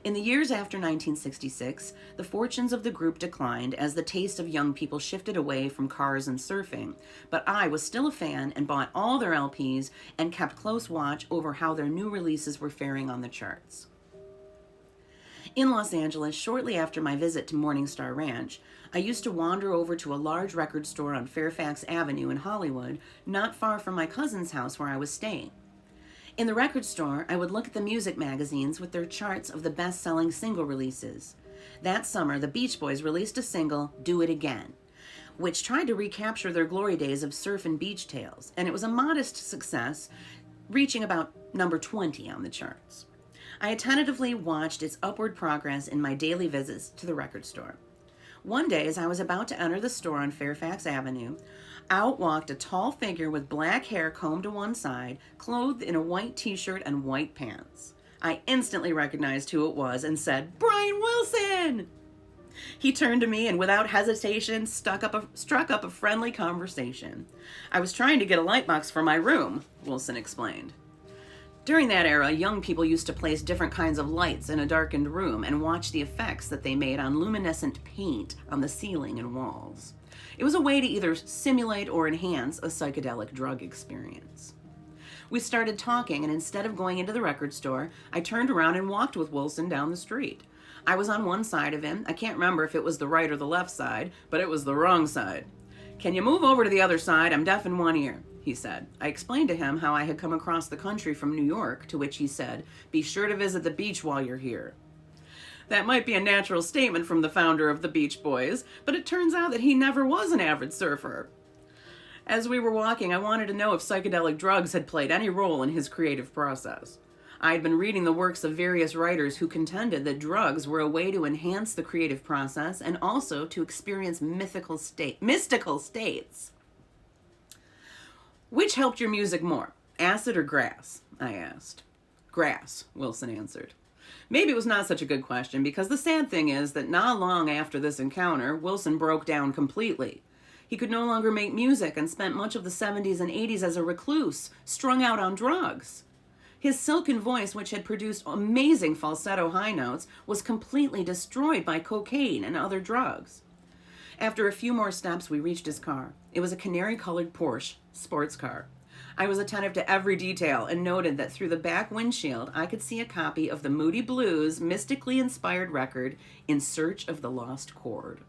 In the years after 1966, the fortunes of the group declined as the taste of young people shifted away from cars and surfing, but I was still a fan and bought all their LPs and kept close watch over how their new releases were faring on the charts. In Los Angeles, shortly after my visit to Morningstar Ranch, I used to wander over to a large record store on Fairfax Avenue in Hollywood, not far from my cousin's house where I was staying. In the record store, I would look at the music magazines with their charts of the best-selling single releases. That summer, the Beach Boys released a single, "Do It Again," which tried to recapture their glory days of surf and beach tales, and it was a modest success, reaching about number 20 on the charts. I attentively watched its upward progress in my daily visits to the record store. One day, as I was about to enter the store on Fairfax Avenue, out walked a tall figure with black hair combed to one side, clothed in a white t-shirt and white pants. I instantly recognized who it was and said, "Brian Wilson!" He turned to me and without hesitation struck up a friendly conversation. "I was trying to get a light box for my room," Wilson explained. During that era, young people used to place different kinds of lights in a darkened room and watch the effects that they made on luminescent paint on the ceiling and walls. It was a way to either simulate or enhance a psychedelic drug experience. We started talking, and instead of going into the record store, I turned around and walked with Wilson down the street. I was on one side of him. I can't remember if it was the right or the left side, but it was the wrong side. "Can you move over to the other side? I'm deaf in one ear," he said. I explained to him how I had come across the country from New York, to which he said, "Be sure to visit the beach while you're here." That might be a natural statement from the founder of the Beach Boys, but it turns out that he never was an avid surfer. As we were walking, I wanted to know if psychedelic drugs had played any role in his creative process. I had been reading the works of various writers who contended that drugs were a way to enhance the creative process and also to experience mystical states. "Which helped your music more, acid or grass?" I asked. "Grass," Wilson answered. Maybe it was not such a good question, because the sad thing is that not long after this encounter, Wilson broke down completely. He could no longer make music and spent much of the 70s and 80s as a recluse, strung out on drugs. His silken voice, which had produced amazing falsetto high notes, was completely destroyed by cocaine and other drugs. After a few more steps, we reached his car. It was a canary-colored Porsche sports car. I was attentive to every detail and noted that through the back windshield, I could see a copy of the Moody Blues mystically inspired record, "In Search of the Lost Chord."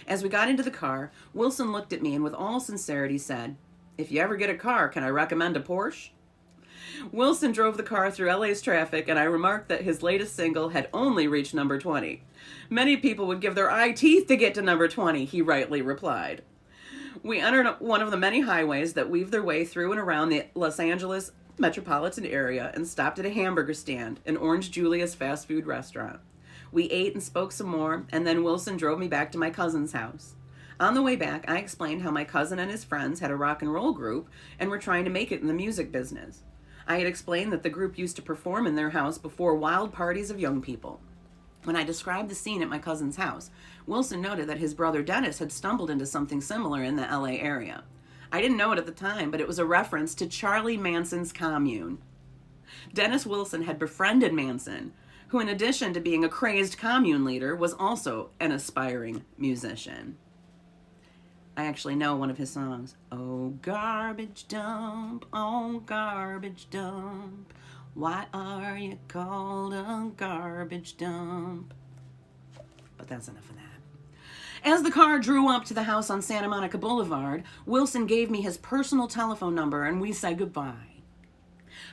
As we got into the car, Wilson looked at me and with all sincerity said, "If you ever get a car, can I recommend a Porsche?" Wilson drove the car through LA's traffic, and I remarked that his latest single had only reached number 20. "Many people would give their eye teeth to get to number 20, he rightly replied. We entered one of the many highways that weave their way through and around the Los Angeles metropolitan area and stopped at a hamburger stand, an Orange Julius fast food restaurant. We ate and spoke some more, and then Wilson drove me back to my cousin's house. On the way back, I explained how my cousin and his friends had a rock and roll group and were trying to make it in the music business. I had explained that the group used to perform in their house before wild parties of young people. When I described the scene at my cousin's house, Wilson noted that his brother Dennis had stumbled into something similar in the LA area. I didn't know it at the time, but it was a reference to Charlie Manson's commune. Dennis Wilson had befriended Manson, who in addition to being a crazed commune leader, was also an aspiring musician. I actually know one of his songs. Oh, garbage dump, why are you called a garbage dump? But that's enough of that. As the car drew up to the house on Santa Monica Boulevard, Wilson gave me his personal telephone number and we said goodbye.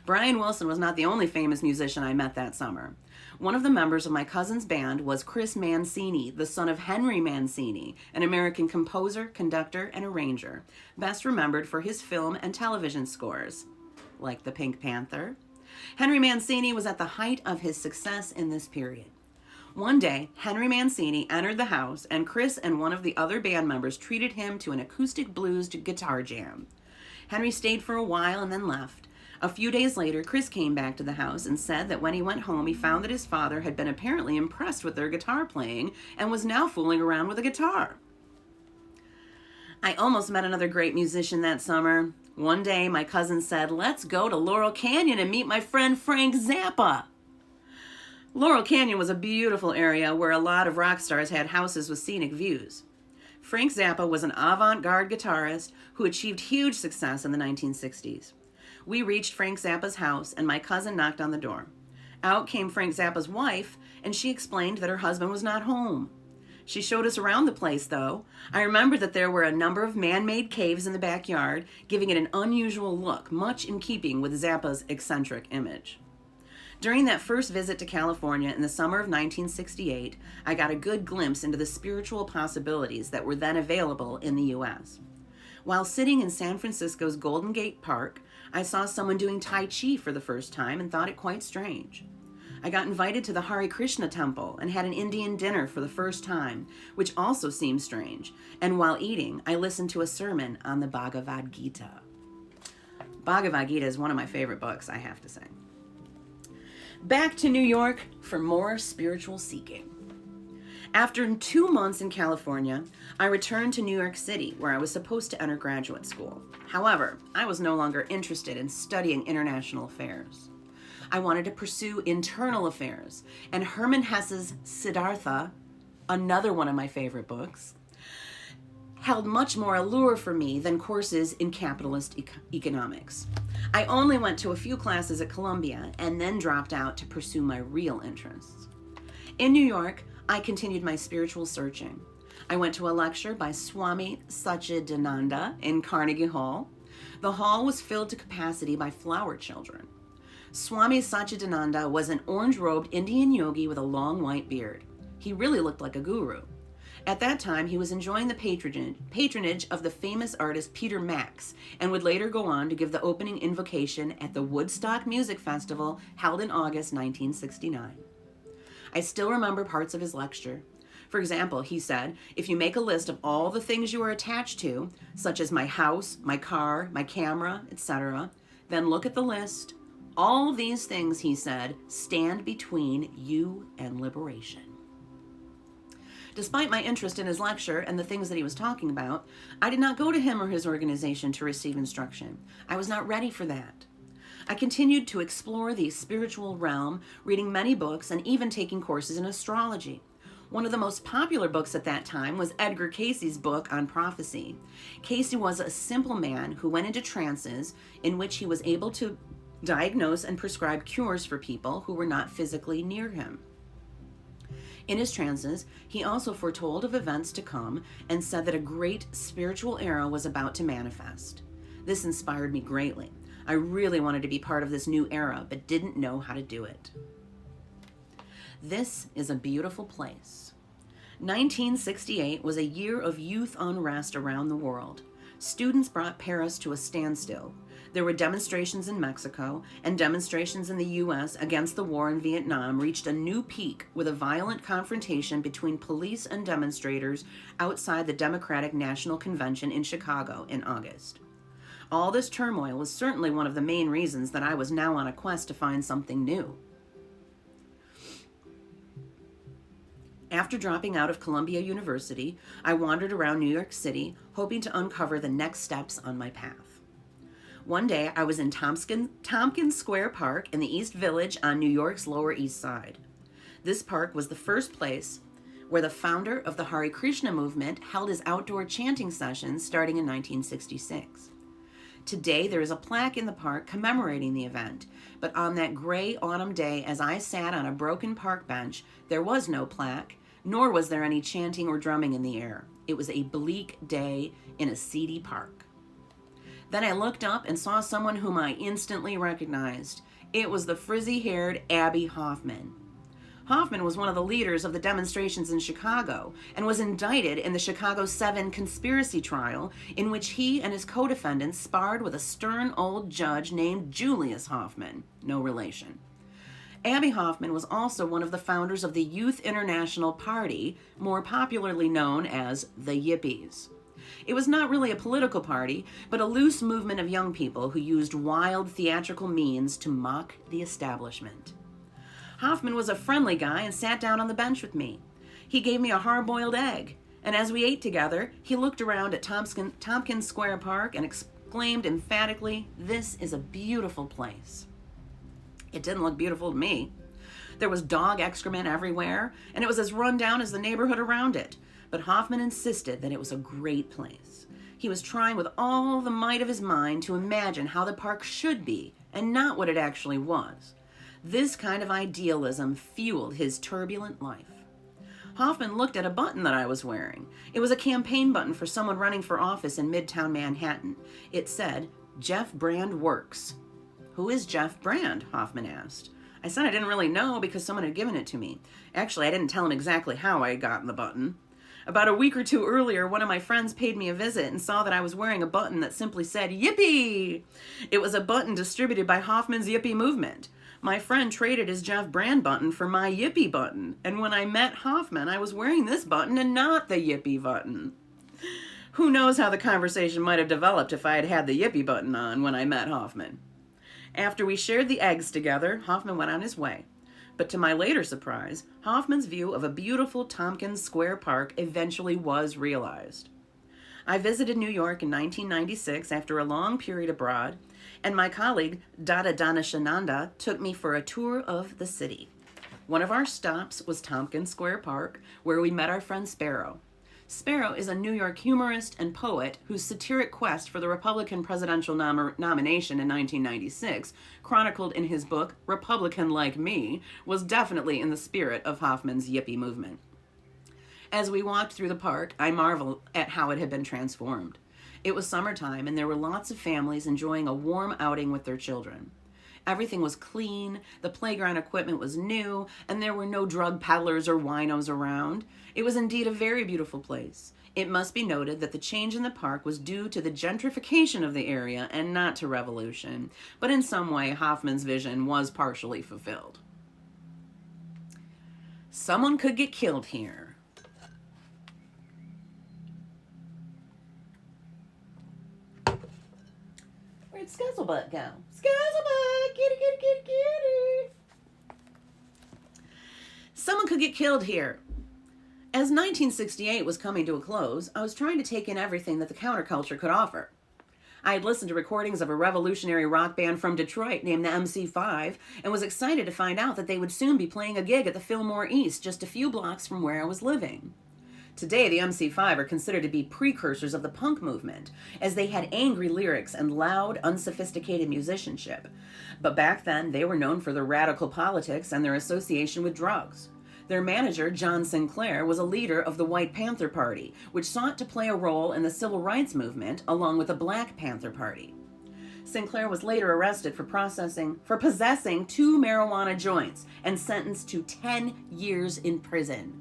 Brian Wilson was not the only famous musician I met that summer. One of the members of my cousin's band was Kris Mancini, the son of Henry Mancini, an American composer, conductor, and arranger, best remembered for his film and television scores, like The Pink Panther. Henry Mancini was at the height of his success in this period. One day, Henry Mancini entered the house, and Kris and one of the other band members treated him to an acoustic blues guitar jam. Henry stayed for a while and then left. A few days later, Kris came back to the house and said that when he went home, he found that his father had been apparently impressed with their guitar playing and was now fooling around with a guitar. I almost met another great musician that summer. One day, my cousin said, "Let's go to Laurel Canyon and meet my friend Frank Zappa." Laurel Canyon was a beautiful area where a lot of rock stars had houses with scenic views. Frank Zappa was an avant-garde guitarist who achieved huge success in the 1960s. We reached Frank Zappa's house, and my cousin knocked on the door. Out came Frank Zappa's wife, and she explained that her husband was not home. She showed us around the place, though. I remember that there were a number of man-made caves in the backyard, giving it an unusual look, much in keeping with Zappa's eccentric image. During that first visit to California in the summer of 1968, I got a good glimpse into the spiritual possibilities that were then available in the U.S. While sitting in San Francisco's Golden Gate Park, I saw someone doing Tai Chi for the first time and thought it quite strange. I got invited to the Hare Krishna temple and had an Indian dinner for the first time, which also seemed strange. And while eating, I listened to a sermon on the Bhagavad Gita. Bhagavad Gita is one of my favorite books, I have to say. Back to New York for more spiritual seeking. After 2 months in California, I returned to New York City, where I was supposed to enter graduate school. However, I was no longer interested in studying international affairs. I wanted to pursue internal affairs, and Hermann Hesse's Siddhartha, another one of my favorite books, held much more allure for me than courses in capitalist economics. I only went to a few classes at Columbia and then dropped out to pursue my real interests. In New York, I continued my spiritual searching. I went to a lecture by Swami Satchidananda in Carnegie Hall. The hall was filled to capacity by flower children. Swami Satchidananda was an orange-robed Indian yogi with a long white beard. He really looked like a guru. At that time, he was enjoying the patronage of the famous artist Peter Max, and would later go on to give the opening invocation at the Woodstock Music Festival held in August 1969. I still remember parts of his lecture. For example, he said, if you make a list of all the things you are attached to, such as my house, my car, my camera, etc., then look at the list. All these things, he said, stand between you and liberation. Despite my interest in his lecture and the things that he was talking about, I did not go to him or his organization to receive instruction. I was not ready for that. I continued to explore the spiritual realm, reading many books and even taking courses in astrology. One of the most popular books at that time was Edgar Cayce's book on prophecy. Cayce was a simple man who went into trances in which he was able to diagnose and prescribe cures for people who were not physically near him. In his trances, he also foretold of events to come and said that a great spiritual era was about to manifest. This inspired me greatly. I really wanted to be part of this new era, but didn't know how to do it. This is a beautiful place. 1968 was a year of youth unrest around the world. Students brought Paris to a standstill. There were demonstrations in Mexico, and demonstrations in the U.S. against the war in Vietnam reached a new peak with a violent confrontation between police and demonstrators outside the Democratic National Convention in Chicago in August. All this turmoil was certainly one of the main reasons that I was now on a quest to find something new. After dropping out of Columbia University, I wandered around New York City, hoping to uncover the next steps on my path. One day, I was in Tompkins Square Park in the East Village on New York's Lower East Side. This park was the first place where the founder of the Hare Krishna movement held his outdoor chanting sessions starting in 1966. Today, there is a plaque in the park commemorating the event, but on that gray autumn day, as I sat on a broken park bench, there was no plaque, nor was there any chanting or drumming in the air. It was a bleak day in a seedy park. Then I looked up and saw someone whom I instantly recognized. It was the frizzy-haired Abbie Hoffman. Hoffman was one of the leaders of the demonstrations in Chicago and was indicted in the Chicago 7 conspiracy trial in which he and his co-defendants sparred with a stern old judge named Julius Hoffman, no relation. Abbie Hoffman was also one of the founders of the Youth International Party, more popularly known as the Yippies. It was not really a political party, but a loose movement of young people who used wild theatrical means to mock the establishment. Hoffman was a friendly guy and sat down on the bench with me. He gave me a hard-boiled egg, and as we ate together, he looked around at Tompkins Square Park and exclaimed emphatically, "This is a beautiful place." It didn't look beautiful to me. There was dog excrement everywhere, and it was as run down as the neighborhood around it. But Hoffman insisted that it was a great place. He was trying with all the might of his mind to imagine how the park should be, and not what it actually was. This kind of idealism fueled his turbulent life. Hoffman looked at a button that I was wearing. It was a campaign button for someone running for office in Midtown Manhattan. It said, "Jeff Brand works." "Who is Jeff Brand?" Hoffman asked. I said I didn't really know because someone had given it to me. Actually, I didn't tell him exactly how I had gotten the button. About a week or two earlier, one of my friends paid me a visit and saw that I was wearing a button that simply said, "Yippee!" It was a button distributed by Hoffman's Yippee movement. My friend traded his Jeff Brand button for my Yippee button, and when I met Hoffman, I was wearing this button and not the Yippee button. Who knows how the conversation might have developed if I had had the Yippee button on when I met Hoffman. After we shared the eggs together, Hoffman went on his way. But to my later surprise, Hoffman's view of a beautiful Tompkins Square Park eventually was realized. I visited New York in 1996 after a long period abroad, and my colleague Dada Danishananda took me for a tour of the city. One of our stops was Tompkins Square Park, where we met our friend Sparrow. Sparrow is a New York humorist and poet whose satiric quest for the Republican presidential nomination in 1996, chronicled in his book Republican Like Me, was definitely in the spirit of Hoffman's Yippee movement. As we walked through the park, I marveled at how it had been transformed. It was summertime, and there were lots of families enjoying a warm outing with their children. Everything was clean, the playground equipment was new, and there were no drug peddlers or winos around. It was indeed a very beautiful place. It must be noted that the change in the park was due to the gentrification of the area and not to revolution, but in some way Hoffman's vision was partially fulfilled. Someone could get killed here. Where'd Scuzzlebutt go? Scuzzlebutt! Kitty, kitty, kitty, kitty! Someone could get killed here. As 1968 was coming to a close, I was trying to take in everything that the counterculture could offer. I had listened to recordings of a revolutionary rock band from Detroit named the MC5 and was excited to find out that they would soon be playing a gig at the Fillmore East, just a few blocks from where I was living. Today, the MC5 are considered to be precursors of the punk movement, as they had angry lyrics and loud, unsophisticated musicianship. But back then, they were known for their radical politics and their association with drugs. Their manager, John Sinclair, was a leader of the White Panther Party, which sought to play a role in the civil rights movement along with the Black Panther Party. Sinclair was later arrested for possessing 2 marijuana joints and sentenced to 10 years in prison.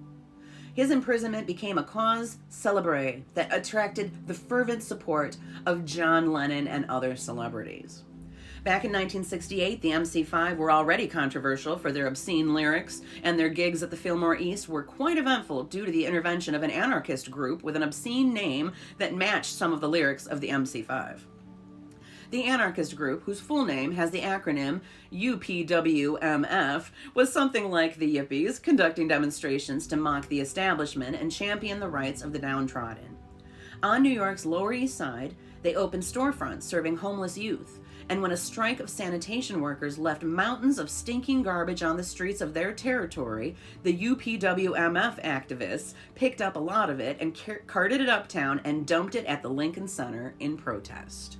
His imprisonment became a cause célèbre that attracted the fervent support of John Lennon and other celebrities. Back in 1968, the MC5 were already controversial for their obscene lyrics, and their gigs at the Fillmore East were quite eventful due to the intervention of an anarchist group with an obscene name that matched some of the lyrics of the MC5. The anarchist group, whose full name has the acronym UPWMF, was something like the Yippies, conducting demonstrations to mock the establishment and champion the rights of the downtrodden. On New York's Lower East Side, they opened storefronts serving homeless youth, and when a strike of sanitation workers left mountains of stinking garbage on the streets of their territory, the UPWMF activists picked up a lot of it and carted it uptown and dumped it at the Lincoln Center in protest.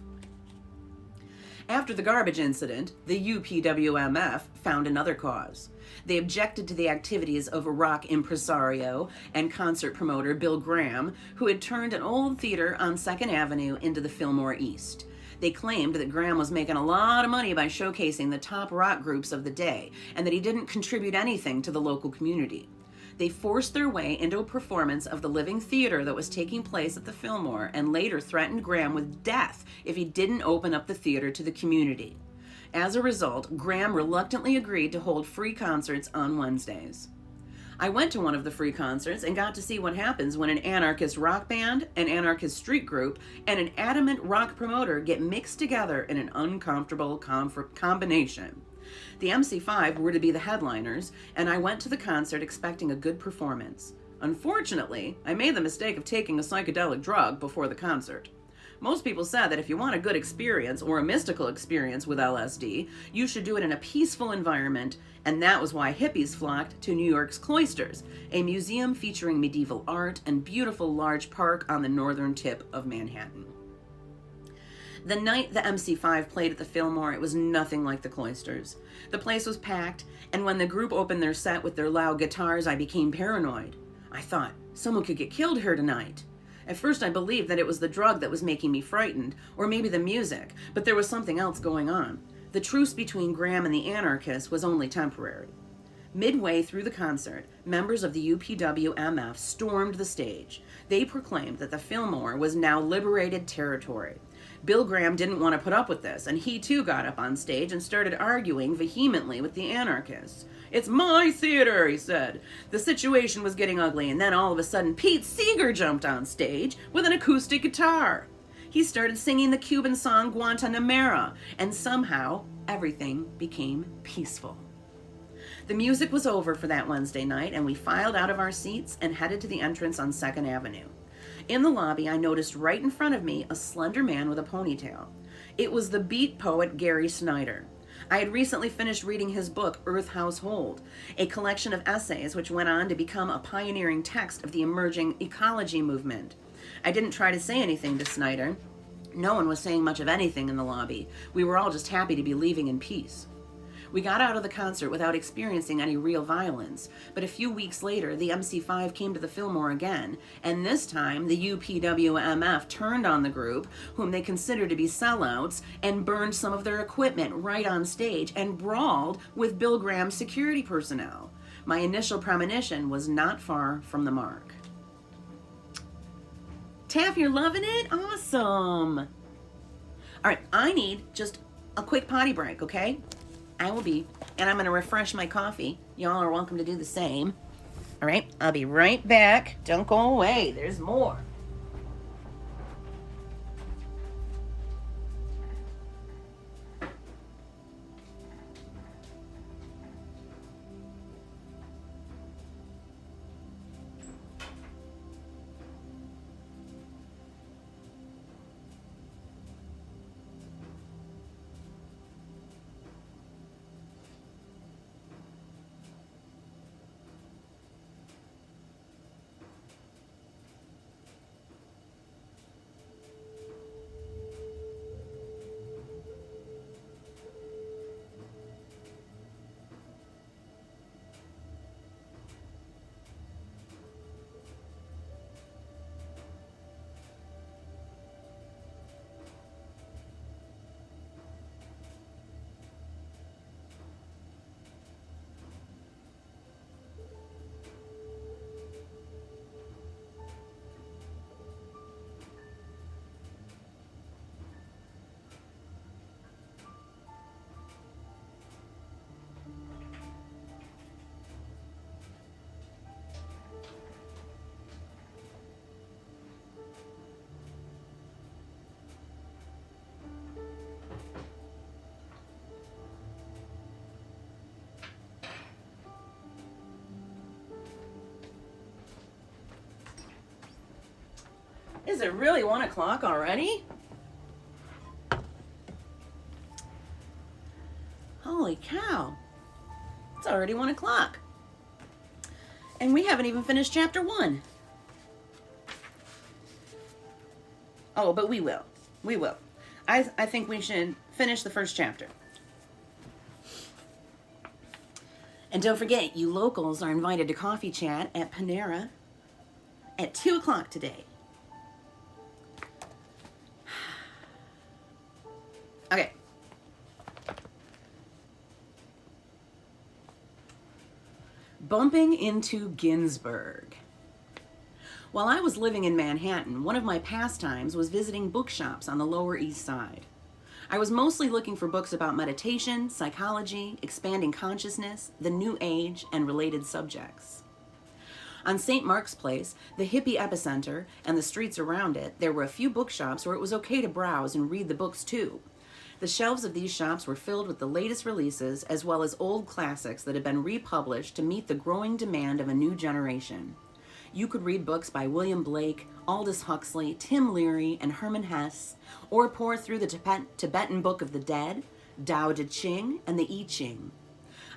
After the garbage incident, the UPWMF found another cause. They objected to the activities of rock impresario and concert promoter Bill Graham, who had turned an old theater on 2nd Avenue into the Fillmore East. They claimed that Graham was making a lot of money by showcasing the top rock groups of the day, and that he didn't contribute anything to the local community. They forced their way into a performance of the living theater that was taking place at the Fillmore, and later threatened Graham with death if he didn't open up the theater to the community. As a result, Graham reluctantly agreed to hold free concerts on Wednesdays. I went to one of the free concerts and got to see what happens when an anarchist rock band, an anarchist street group, and an adamant rock promoter get mixed together in an uncomfortable combination. The MC5 were to be the headliners, and I went to the concert expecting a good performance. Unfortunately, I made the mistake of taking a psychedelic drug before the concert. Most people said that if you want a good experience or a mystical experience with LSD, you should do it in a peaceful environment, and that was why hippies flocked to New York's Cloisters, a museum featuring medieval art and beautiful large park on the northern tip of Manhattan. The night the MC5 played at the Fillmore, it was nothing like the Cloisters. The place was packed, and when the group opened their set with their loud guitars, I became paranoid. I thought, someone could get killed here tonight. At first I believed that it was the drug that was making me frightened, or maybe the music, but there was something else going on. The truce between Graham and the anarchists was only temporary. Midway through the concert, members of the UPWMF stormed the stage. They proclaimed that the Fillmore was now liberated territory. Bill Graham didn't want to put up with this, and he too got up on stage and started arguing vehemently with the anarchists. "It's my theater," he said. The situation was getting ugly, and then all of a sudden Pete Seeger jumped on stage with an acoustic guitar. He started singing the Cuban song Guantanamera, and somehow everything became peaceful. The music was over for that Wednesday night, and we filed out of our seats and headed to the entrance on 2nd Avenue. In the lobby, I noticed right in front of me a slender man with a ponytail. It was the beat poet Gary Snyder. I had recently finished reading his book, Earth Household, a collection of essays which went on to become a pioneering text of the emerging ecology movement. I didn't try to say anything to Snyder. No one was saying much of anything in the lobby. We were all just happy to be leaving in peace. We got out of the concert without experiencing any real violence, but a few weeks later, the MC5 came to the Fillmore again, and this time the UPWMF turned on the group, whom they considered to be sellouts, and burned some of their equipment right on stage and brawled with Bill Graham's security personnel. My initial premonition was not far from the mark. Taff, you're loving it? Awesome. All right, I need just a quick potty break, okay? I will be, and I'm going to refresh my coffee. Y'all are welcome to do the same. All right, I'll be right back. Don't go away. There's more. Is it really 1 o'clock already? Holy cow. It's already 1 o'clock. And we haven't even finished chapter 1. Oh, but we will. We will. I think we should finish the first chapter. And don't forget, you locals are invited to coffee chat at Benares at 2 o'clock today. Okay. Bumping into Ginsberg. While I was living in Manhattan, one of my pastimes was visiting bookshops on the Lower East Side. I was mostly looking for books about meditation, psychology, expanding consciousness, the New Age, and related subjects. On St. Mark's Place, the hippie epicenter, and the streets around it, there were a few bookshops where it was okay to browse and read the books too. The shelves of these shops were filled with the latest releases, as well as old classics that had been republished to meet the growing demand of a new generation. You could read books by William Blake, Aldous Huxley, Tim Leary, and Hermann Hesse, or pour through the Tibetan Book of the Dead, Tao Te Ching, and the I Ching.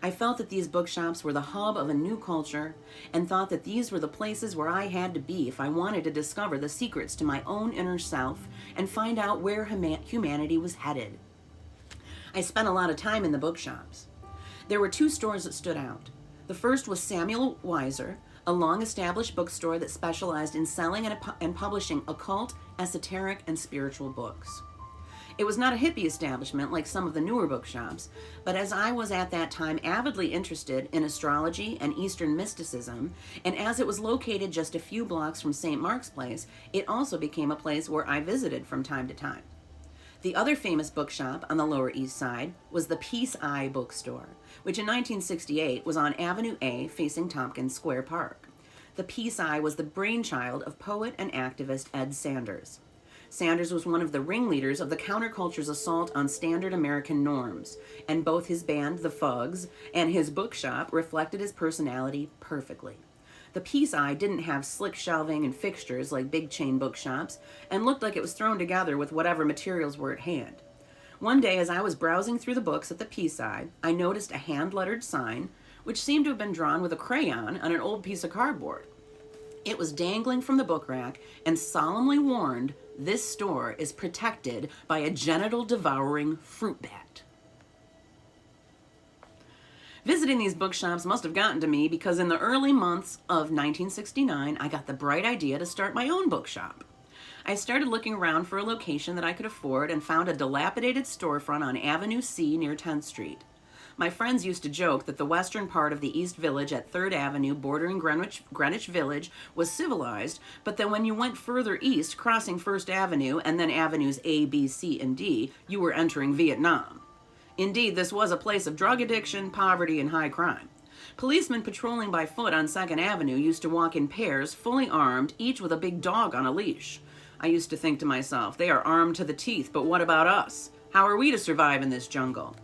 I felt that these bookshops were the hub of a new culture, and thought that these were the places where I had to be if I wanted to discover the secrets to my own inner self and find out where humanity was headed. I spent a lot of time in the bookshops. There were 2 stores that stood out. The first was Samuel Weiser, a long-established bookstore that specialized in selling and publishing occult, esoteric, and spiritual books. It was not a hippie establishment like some of the newer bookshops, but as I was at that time avidly interested in astrology and Eastern mysticism, and as it was located just a few blocks from St. Mark's Place, it also became a place where I visited from time to time. The other famous bookshop on the Lower East Side was the Peace Eye bookstore, which in 1968 was on Avenue A facing Tompkins Square Park. The Peace Eye was the brainchild of poet and activist Ed Sanders. Sanders was one of the ringleaders of the counterculture's assault on standard American norms, and both his band, the Fugs, and his bookshop reflected his personality perfectly. The Peace Eye didn't have slick shelving and fixtures like big chain bookshops, and looked like it was thrown together with whatever materials were at hand. One day, as I was browsing through the books at the Peace Eye, I noticed a hand-lettered sign, which seemed to have been drawn with a crayon on an old piece of cardboard. It was dangling from the book rack and solemnly warned, "This store is protected by a genital-devouring fruit bat." Visiting these bookshops must have gotten to me because in the early months of 1969, I got the bright idea to start my own bookshop. I started looking around for a location that I could afford and found a dilapidated storefront on Avenue C near 10th Street. My friends used to joke that the western part of the East Village at 3rd Avenue bordering Greenwich Village was civilized, but that when you went further east, crossing 1st Avenue and then Avenues A, B, C, and D, you were entering Vietnam. Indeed, this was a place of drug addiction, poverty, and high crime. Policemen patrolling by foot on 2nd Avenue used to walk in pairs, fully armed, each with a big dog on a leash. I used to think to myself, they are armed to the teeth, but what about us? How are we to survive in this jungle?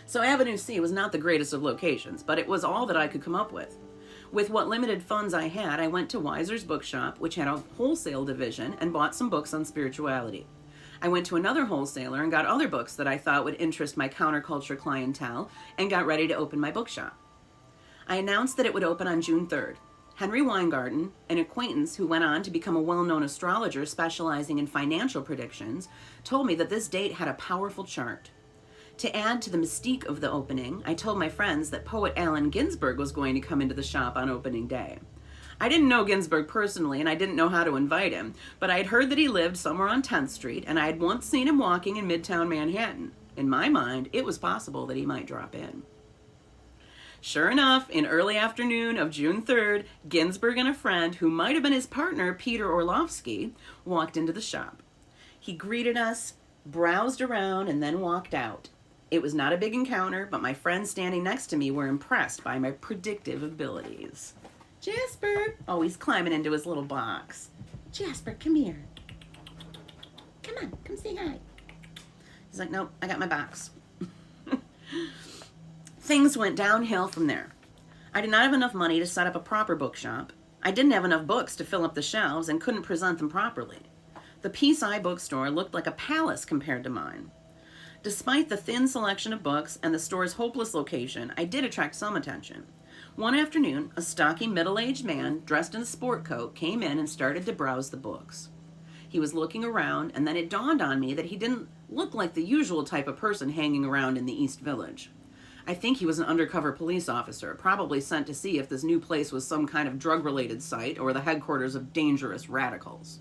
So Avenue C was not the greatest of locations, but it was all that I could come up with. With what limited funds I had, I went to Weiser's bookshop, which had a wholesale division, and bought some books on spirituality. I went to another wholesaler and got other books that I thought would interest my counterculture clientele, and got ready to open my bookshop. I announced that it would open on June 3rd. Henry Weingarten, an acquaintance who went on to become a well-known astrologer specializing in financial predictions, told me that this date had a powerful chart. To add to the mystique of the opening, I told my friends that poet Allen Ginsberg was going to come into the shop on opening day. I didn't know Ginsberg personally, and I didn't know how to invite him, but I had heard that he lived somewhere on 10th Street, and I had once seen him walking in Midtown Manhattan. In my mind, it was possible that he might drop in. Sure enough, in early afternoon of June 3rd, Ginsberg and a friend, who might have been his partner, Peter Orlovsky, walked into the shop. He greeted us, browsed around, and then walked out. It was not a big encounter, but my friends standing next to me were impressed by my predictive abilities. Jasper! Oh, he's climbing into his little box. Jasper, come here. Come on, come say hi. He's like, nope, I got my box. Things went downhill from there. I did not have enough money to set up a proper bookshop, I didn't have enough books to fill up the shelves and couldn't present them properly. The Peace Eye bookstore looked like a palace compared to mine. Despite the thin selection of books and the store's hopeless location, I did attract some attention. One afternoon, a stocky middle-aged man dressed in a sport coat came in and started to browse the books. He was looking around, and then it dawned on me that he didn't look like the usual type of person hanging around in the East Village. I think he was an undercover police officer, probably sent to see if this new place was some kind of drug-related site or the headquarters of dangerous radicals.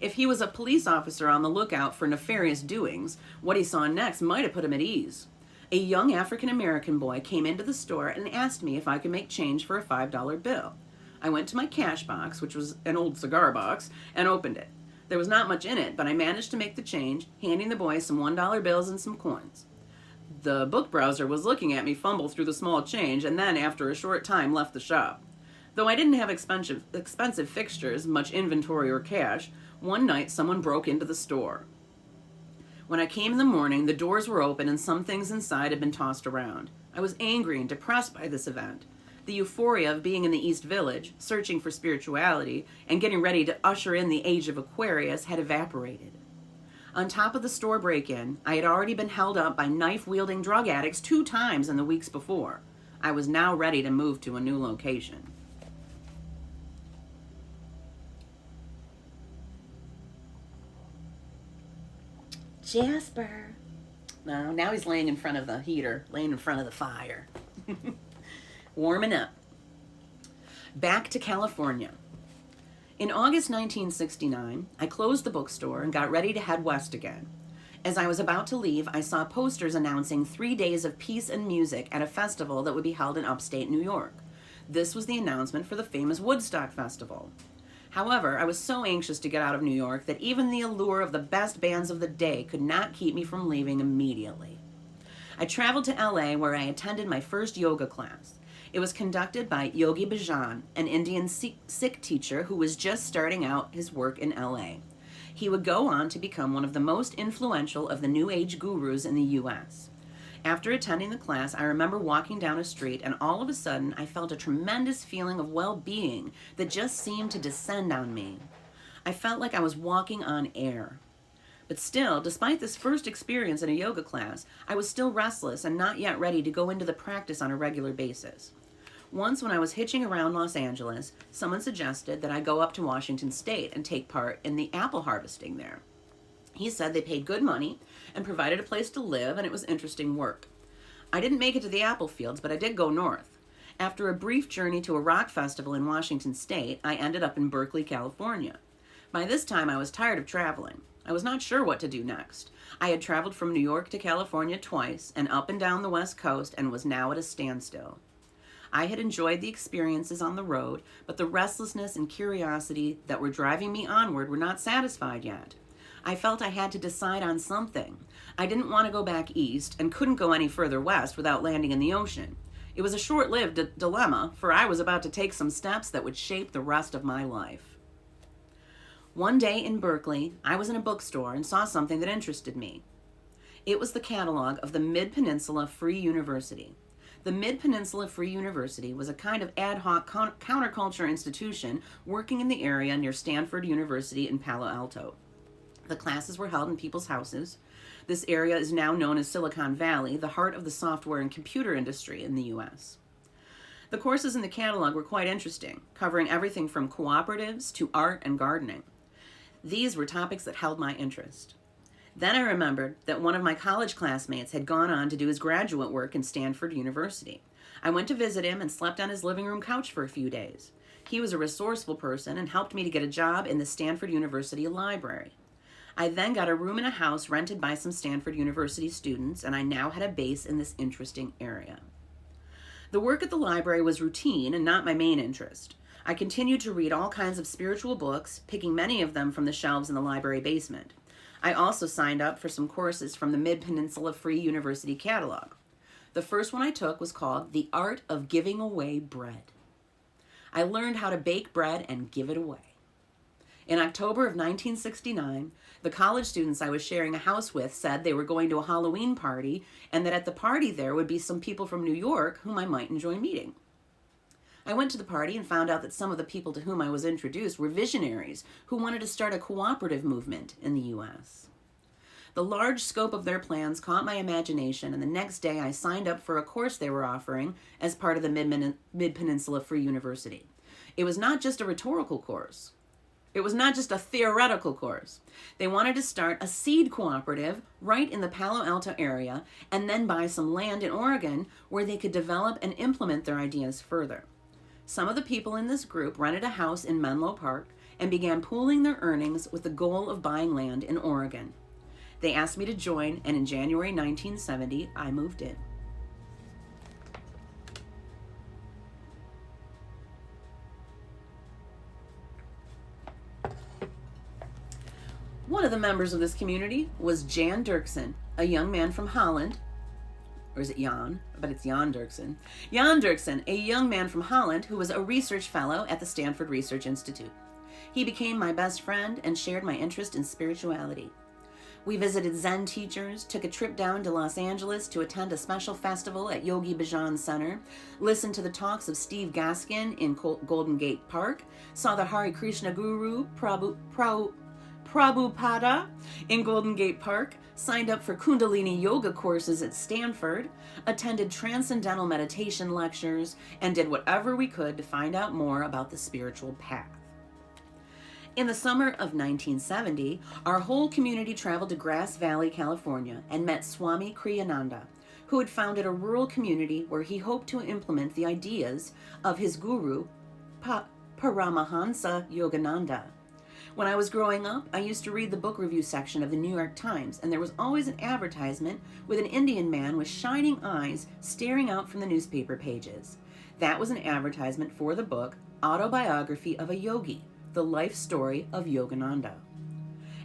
If he was a police officer on the lookout for nefarious doings, what he saw next might have put him at ease. A young African-American boy came into the store and asked me if I could make change for a $5 bill. I went to my cash box, which was an old cigar box, and opened it. There was not much in it, but I managed to make the change, handing the boy some $1 bills and some coins. The book browser was looking at me fumble through the small change, and then, after a short time, left the shop. Though I didn't have expensive fixtures, much inventory, or cash, one night someone broke into the store. When I came in the morning, the doors were open and some things inside had been tossed around. I was angry and depressed by this event. The euphoria of being in the East Village, searching for spirituality, and getting ready to usher in the age of Aquarius had evaporated. On top of the store break-in, I had already been held up by knife-wielding drug addicts 2 times in the weeks before. I was now ready to move to a new location. Jasper. No, now he's laying in front of the heater, laying in front of the fire. Warming up. Back to California. In August 1969, I closed the bookstore and got ready to head west again. As I was about to leave, I saw posters announcing 3 days of peace and music at a festival that would be held in upstate New York. This was the announcement for the famous Woodstock Festival. However, I was so anxious to get out of New York that even the allure of the best bands of the day could not keep me from leaving immediately. I traveled to LA where I attended my first yoga class. It was conducted by Yogi Bhajan, an Indian Sikh teacher who was just starting out his work in LA. He would go on to become one of the most influential of the New Age gurus in the U.S. After attending the class, I remember walking down a street and all of a sudden I felt a tremendous feeling of well-being that just seemed to descend on me. I felt like I was walking on air. But still, despite this first experience in a yoga class, I was still restless and not yet ready to go into the practice on a regular basis. Once when I was hitching around Los Angeles, someone suggested that I go up to Washington State and take part in the apple harvesting there. He said they paid good money and provided a place to live, and it was interesting work. I didn't make it to the apple fields, but I did go north. After a brief journey to a rock festival in Washington State, I ended up in Berkeley, California. By this time, I was tired of traveling. I was not sure what to do next. I had traveled from New York to California twice and up and down the West Coast and was now at a standstill. I had enjoyed the experiences on the road, but the restlessness and curiosity that were driving me onward were not satisfied yet. I felt I had to decide on something. I didn't want to go back east and couldn't go any further west without landing in the ocean. It was a short-lived dilemma, for I was about to take some steps that would shape the rest of my life. One day in Berkeley, I was in a bookstore and saw something that interested me. It was the catalog of the Mid-Peninsula Free University. The Mid-Peninsula Free University was a kind of ad hoc counterculture institution working in the area near Stanford University in Palo Alto. The classes were held in people's houses. This area is now known as Silicon Valley, the heart of the software and computer industry in the U.S. The courses in the catalog were quite interesting, covering everything from cooperatives to art and gardening. These were topics that held my interest. Then I remembered that one of my college classmates had gone on to do his graduate work in Stanford University. I went to visit him and slept on his living room couch for a few days. He was a resourceful person and helped me to get a job in the Stanford University library. I then got a room in a house rented by some Stanford University students, and I now had a base in this interesting area. The work at the library was routine and not my main interest. I continued to read all kinds of spiritual books, picking many of them from the shelves in the library basement. I also signed up for some courses from the Mid-Peninsula Free University catalog. The first one I took was called The Art of Giving Away Bread. I learned how to bake bread and give it away. In October of 1969, the college students I was sharing a house with said they were going to a Halloween party and that at the party there would be some people from New York whom I might enjoy meeting. I went to the party and found out that some of the people to whom I was introduced were visionaries who wanted to start a cooperative movement in the U.S. The large scope of their plans caught my imagination, and the next day I signed up for a course they were offering as part of the Mid-Peninsula Free University. It was not just a rhetorical course. It was not just a theoretical course. They wanted to start a seed cooperative right in the Palo Alto area and then buy some land in Oregon where they could develop and implement their ideas further. Some of the people in this group rented a house in Menlo Park and began pooling their earnings with the goal of buying land in Oregon. They asked me to join, and in January 1970, I moved in. One of the members of this community was Jan Dirksen, a young man from Holland. Or is it Jan? But it's Jan Dirksen. Jan Dirksen, a young man from Holland who was a research fellow at the Stanford Research Institute. He became my best friend and shared my interest in spirituality. We visited Zen teachers, took a trip down to Los Angeles to attend a special festival at Yogi Bhajan Center, listened to the talks of Steve Gaskin in Golden Gate Park, saw the Hare Krishna Guru Prabhupada in Golden Gate Park, signed up for Kundalini yoga courses at Stanford, attended transcendental meditation lectures, and did whatever we could to find out more about the spiritual path. In the summer of 1970, our whole community traveled to Grass Valley, California, and met Swami Kriyananda, who had founded a rural community where he hoped to implement the ideas of his guru, Paramahansa Yogananda. When I was growing up, I used to read the book review section of the New York Times, and there was always an advertisement with an Indian man with shining eyes staring out from the newspaper pages. That was an advertisement for the book Autobiography of a Yogi, the life story of Yogananda.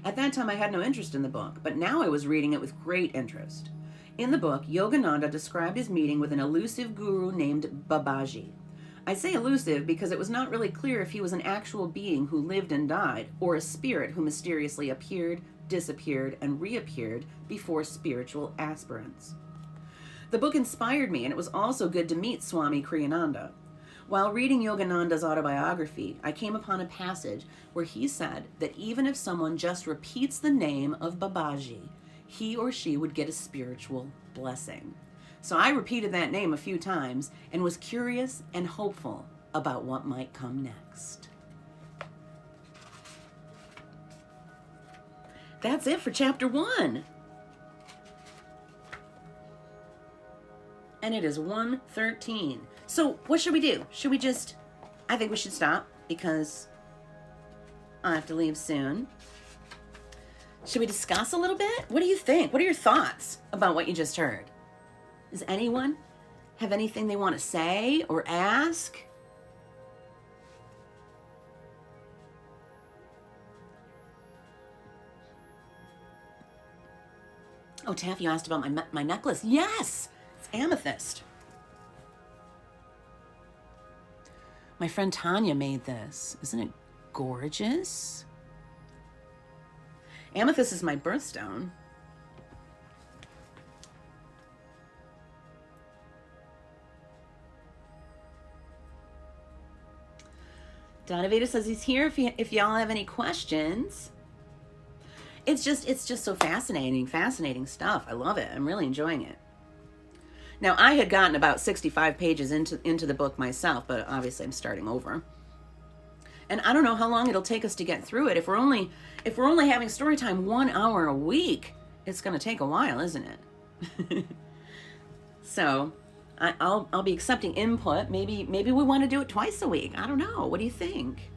At that time, I had no interest in the book, but now I was reading it with great interest. In the book, Yogananda described his meeting with an elusive guru named Babaji. I say elusive because it was not really clear if he was an actual being who lived and died, or a spirit who mysteriously appeared, disappeared, and reappeared before spiritual aspirants. The book inspired me, and it was also good to meet Swami Kriyananda. While reading Yogananda's autobiography, I came upon a passage where he said that even if someone just repeats the name of Babaji, he or she would get a spiritual blessing. So I repeated that name a few times and was curious and hopeful about what might come next. That's it for chapter 1. And it is 1:13. So what should we do? Should we just, I think we should stop because I have to leave soon. Should we discuss a little bit? What do you think? What are your thoughts about what you just heard? Does anyone have anything they want to say or ask? Oh, Taff, you asked about my necklace. Yes, it's amethyst. My friend Tanya made this. Isn't it gorgeous? Amethyst is my birthstone. Donavita says he's here if y'all have any questions. It's just so fascinating stuff. I love it. I'm really enjoying it. Now, I had gotten about 65 pages into the book myself, but obviously I'm starting over. And I don't know how long it'll take us to get through it. If we're only having story time 1 hour a week, it's going to take a while, isn't it? So, I'll be accepting input. Maybe we want to do it twice a week. I don't know. What do you think?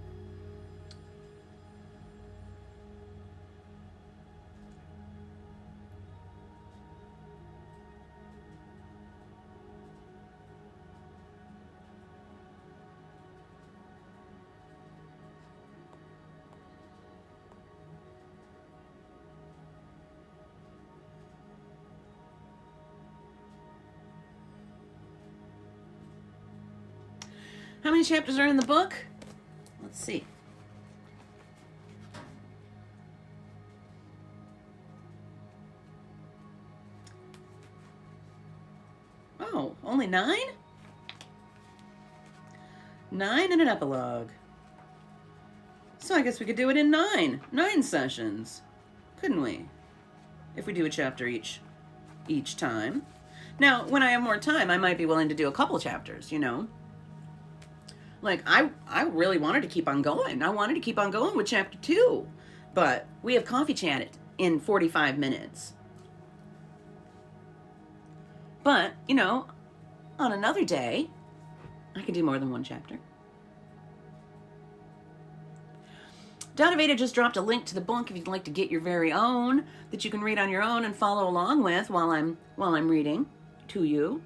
How many chapters are in the book? Let's see. Oh, only 9? 9 and an epilogue. So I guess we could do it in 9 sessions, couldn't we? If we do a chapter each time. Now, when I have more time, I might be willing to do a couple chapters, you know. Like, I really wanted to keep on going. I wanted to keep on going with chapter 2. But we have coffee chat in 45 minutes. But, you know, on another day, I could do more than one chapter. Donaveda just dropped a link to the book if you'd like to get your very own that you can read on your own and follow along with while I'm reading to you.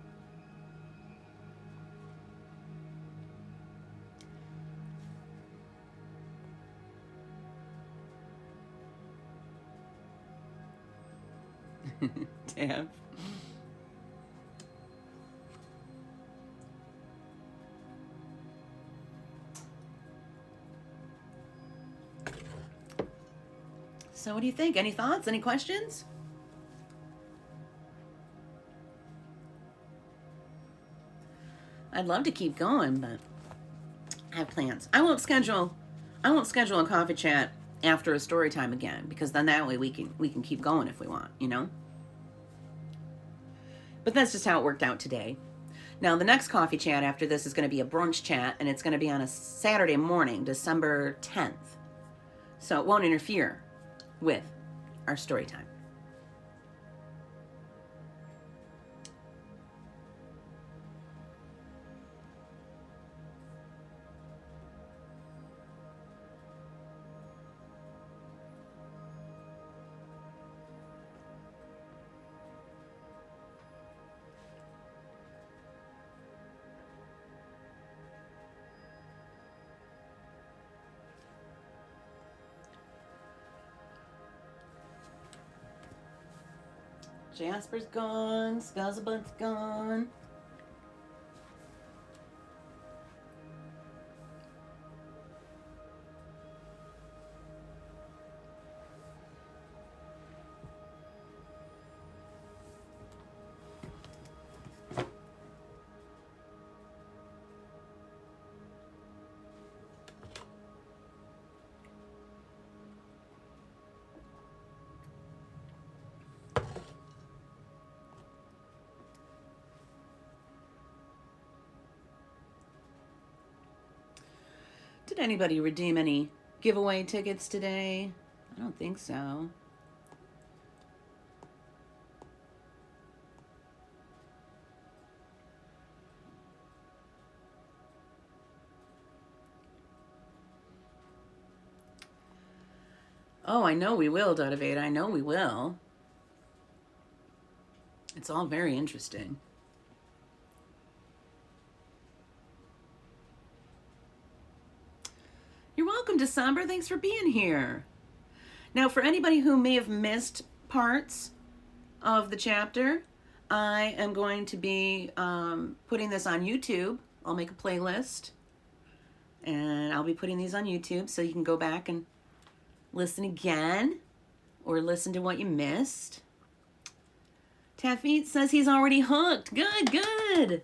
Tab. So what do you think? Any thoughts? Any questions? I'd love to keep going, but I have plans. I won't schedule a coffee chat after a story time again, because then that way we can keep going if we want, you know? But that's just how it worked out today. Now, the next coffee chat after this is going to be a brunch chat, and it's going to be on a Saturday morning, December 10th. So it won't interfere with our story time. Jasper's gone, Scuzzlebutt's gone. Did anybody redeem any giveaway tickets today? I don't think so. Oh, I know we will, Donaveda. I know we will. It's all very interesting. You're welcome, December. Thanks for being here. Now, for anybody who may have missed parts of the chapter, I am going to be putting this on YouTube. I'll make a playlist, and I'll be putting these on YouTube so you can go back and listen again or listen to what you missed. Taffy says he's already hooked. Good, good.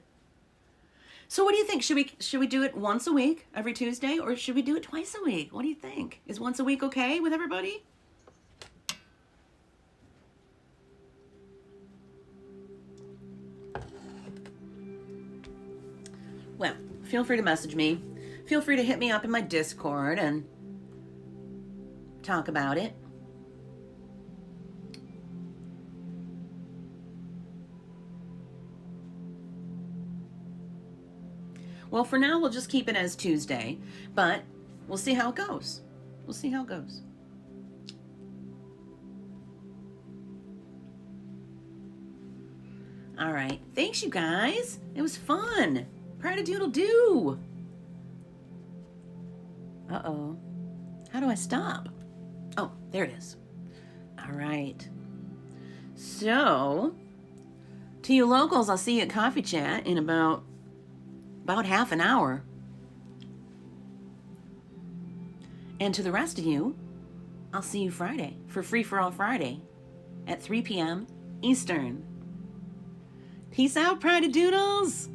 So what do you think? Should we do it once a week, every Tuesday, or should we do it twice a week? What do you think? Is once a week okay with everybody? Well, feel free to message me. Feel free to hit me up in my Discord and talk about it. Well, for now, we'll just keep it as Tuesday, but we'll see how it goes. We'll see how it goes. All right. Thanks, you guys. It was fun. Pride-a-doodle-doo. Uh-oh. How do I stop? Oh, there it is. All right. So, to you locals, I'll see you at Coffee Chat in about half an hour. And to the rest of you, I'll see you Friday for Free for All Friday at 3 p.m. Eastern. Peace out, Pride-a-doodles.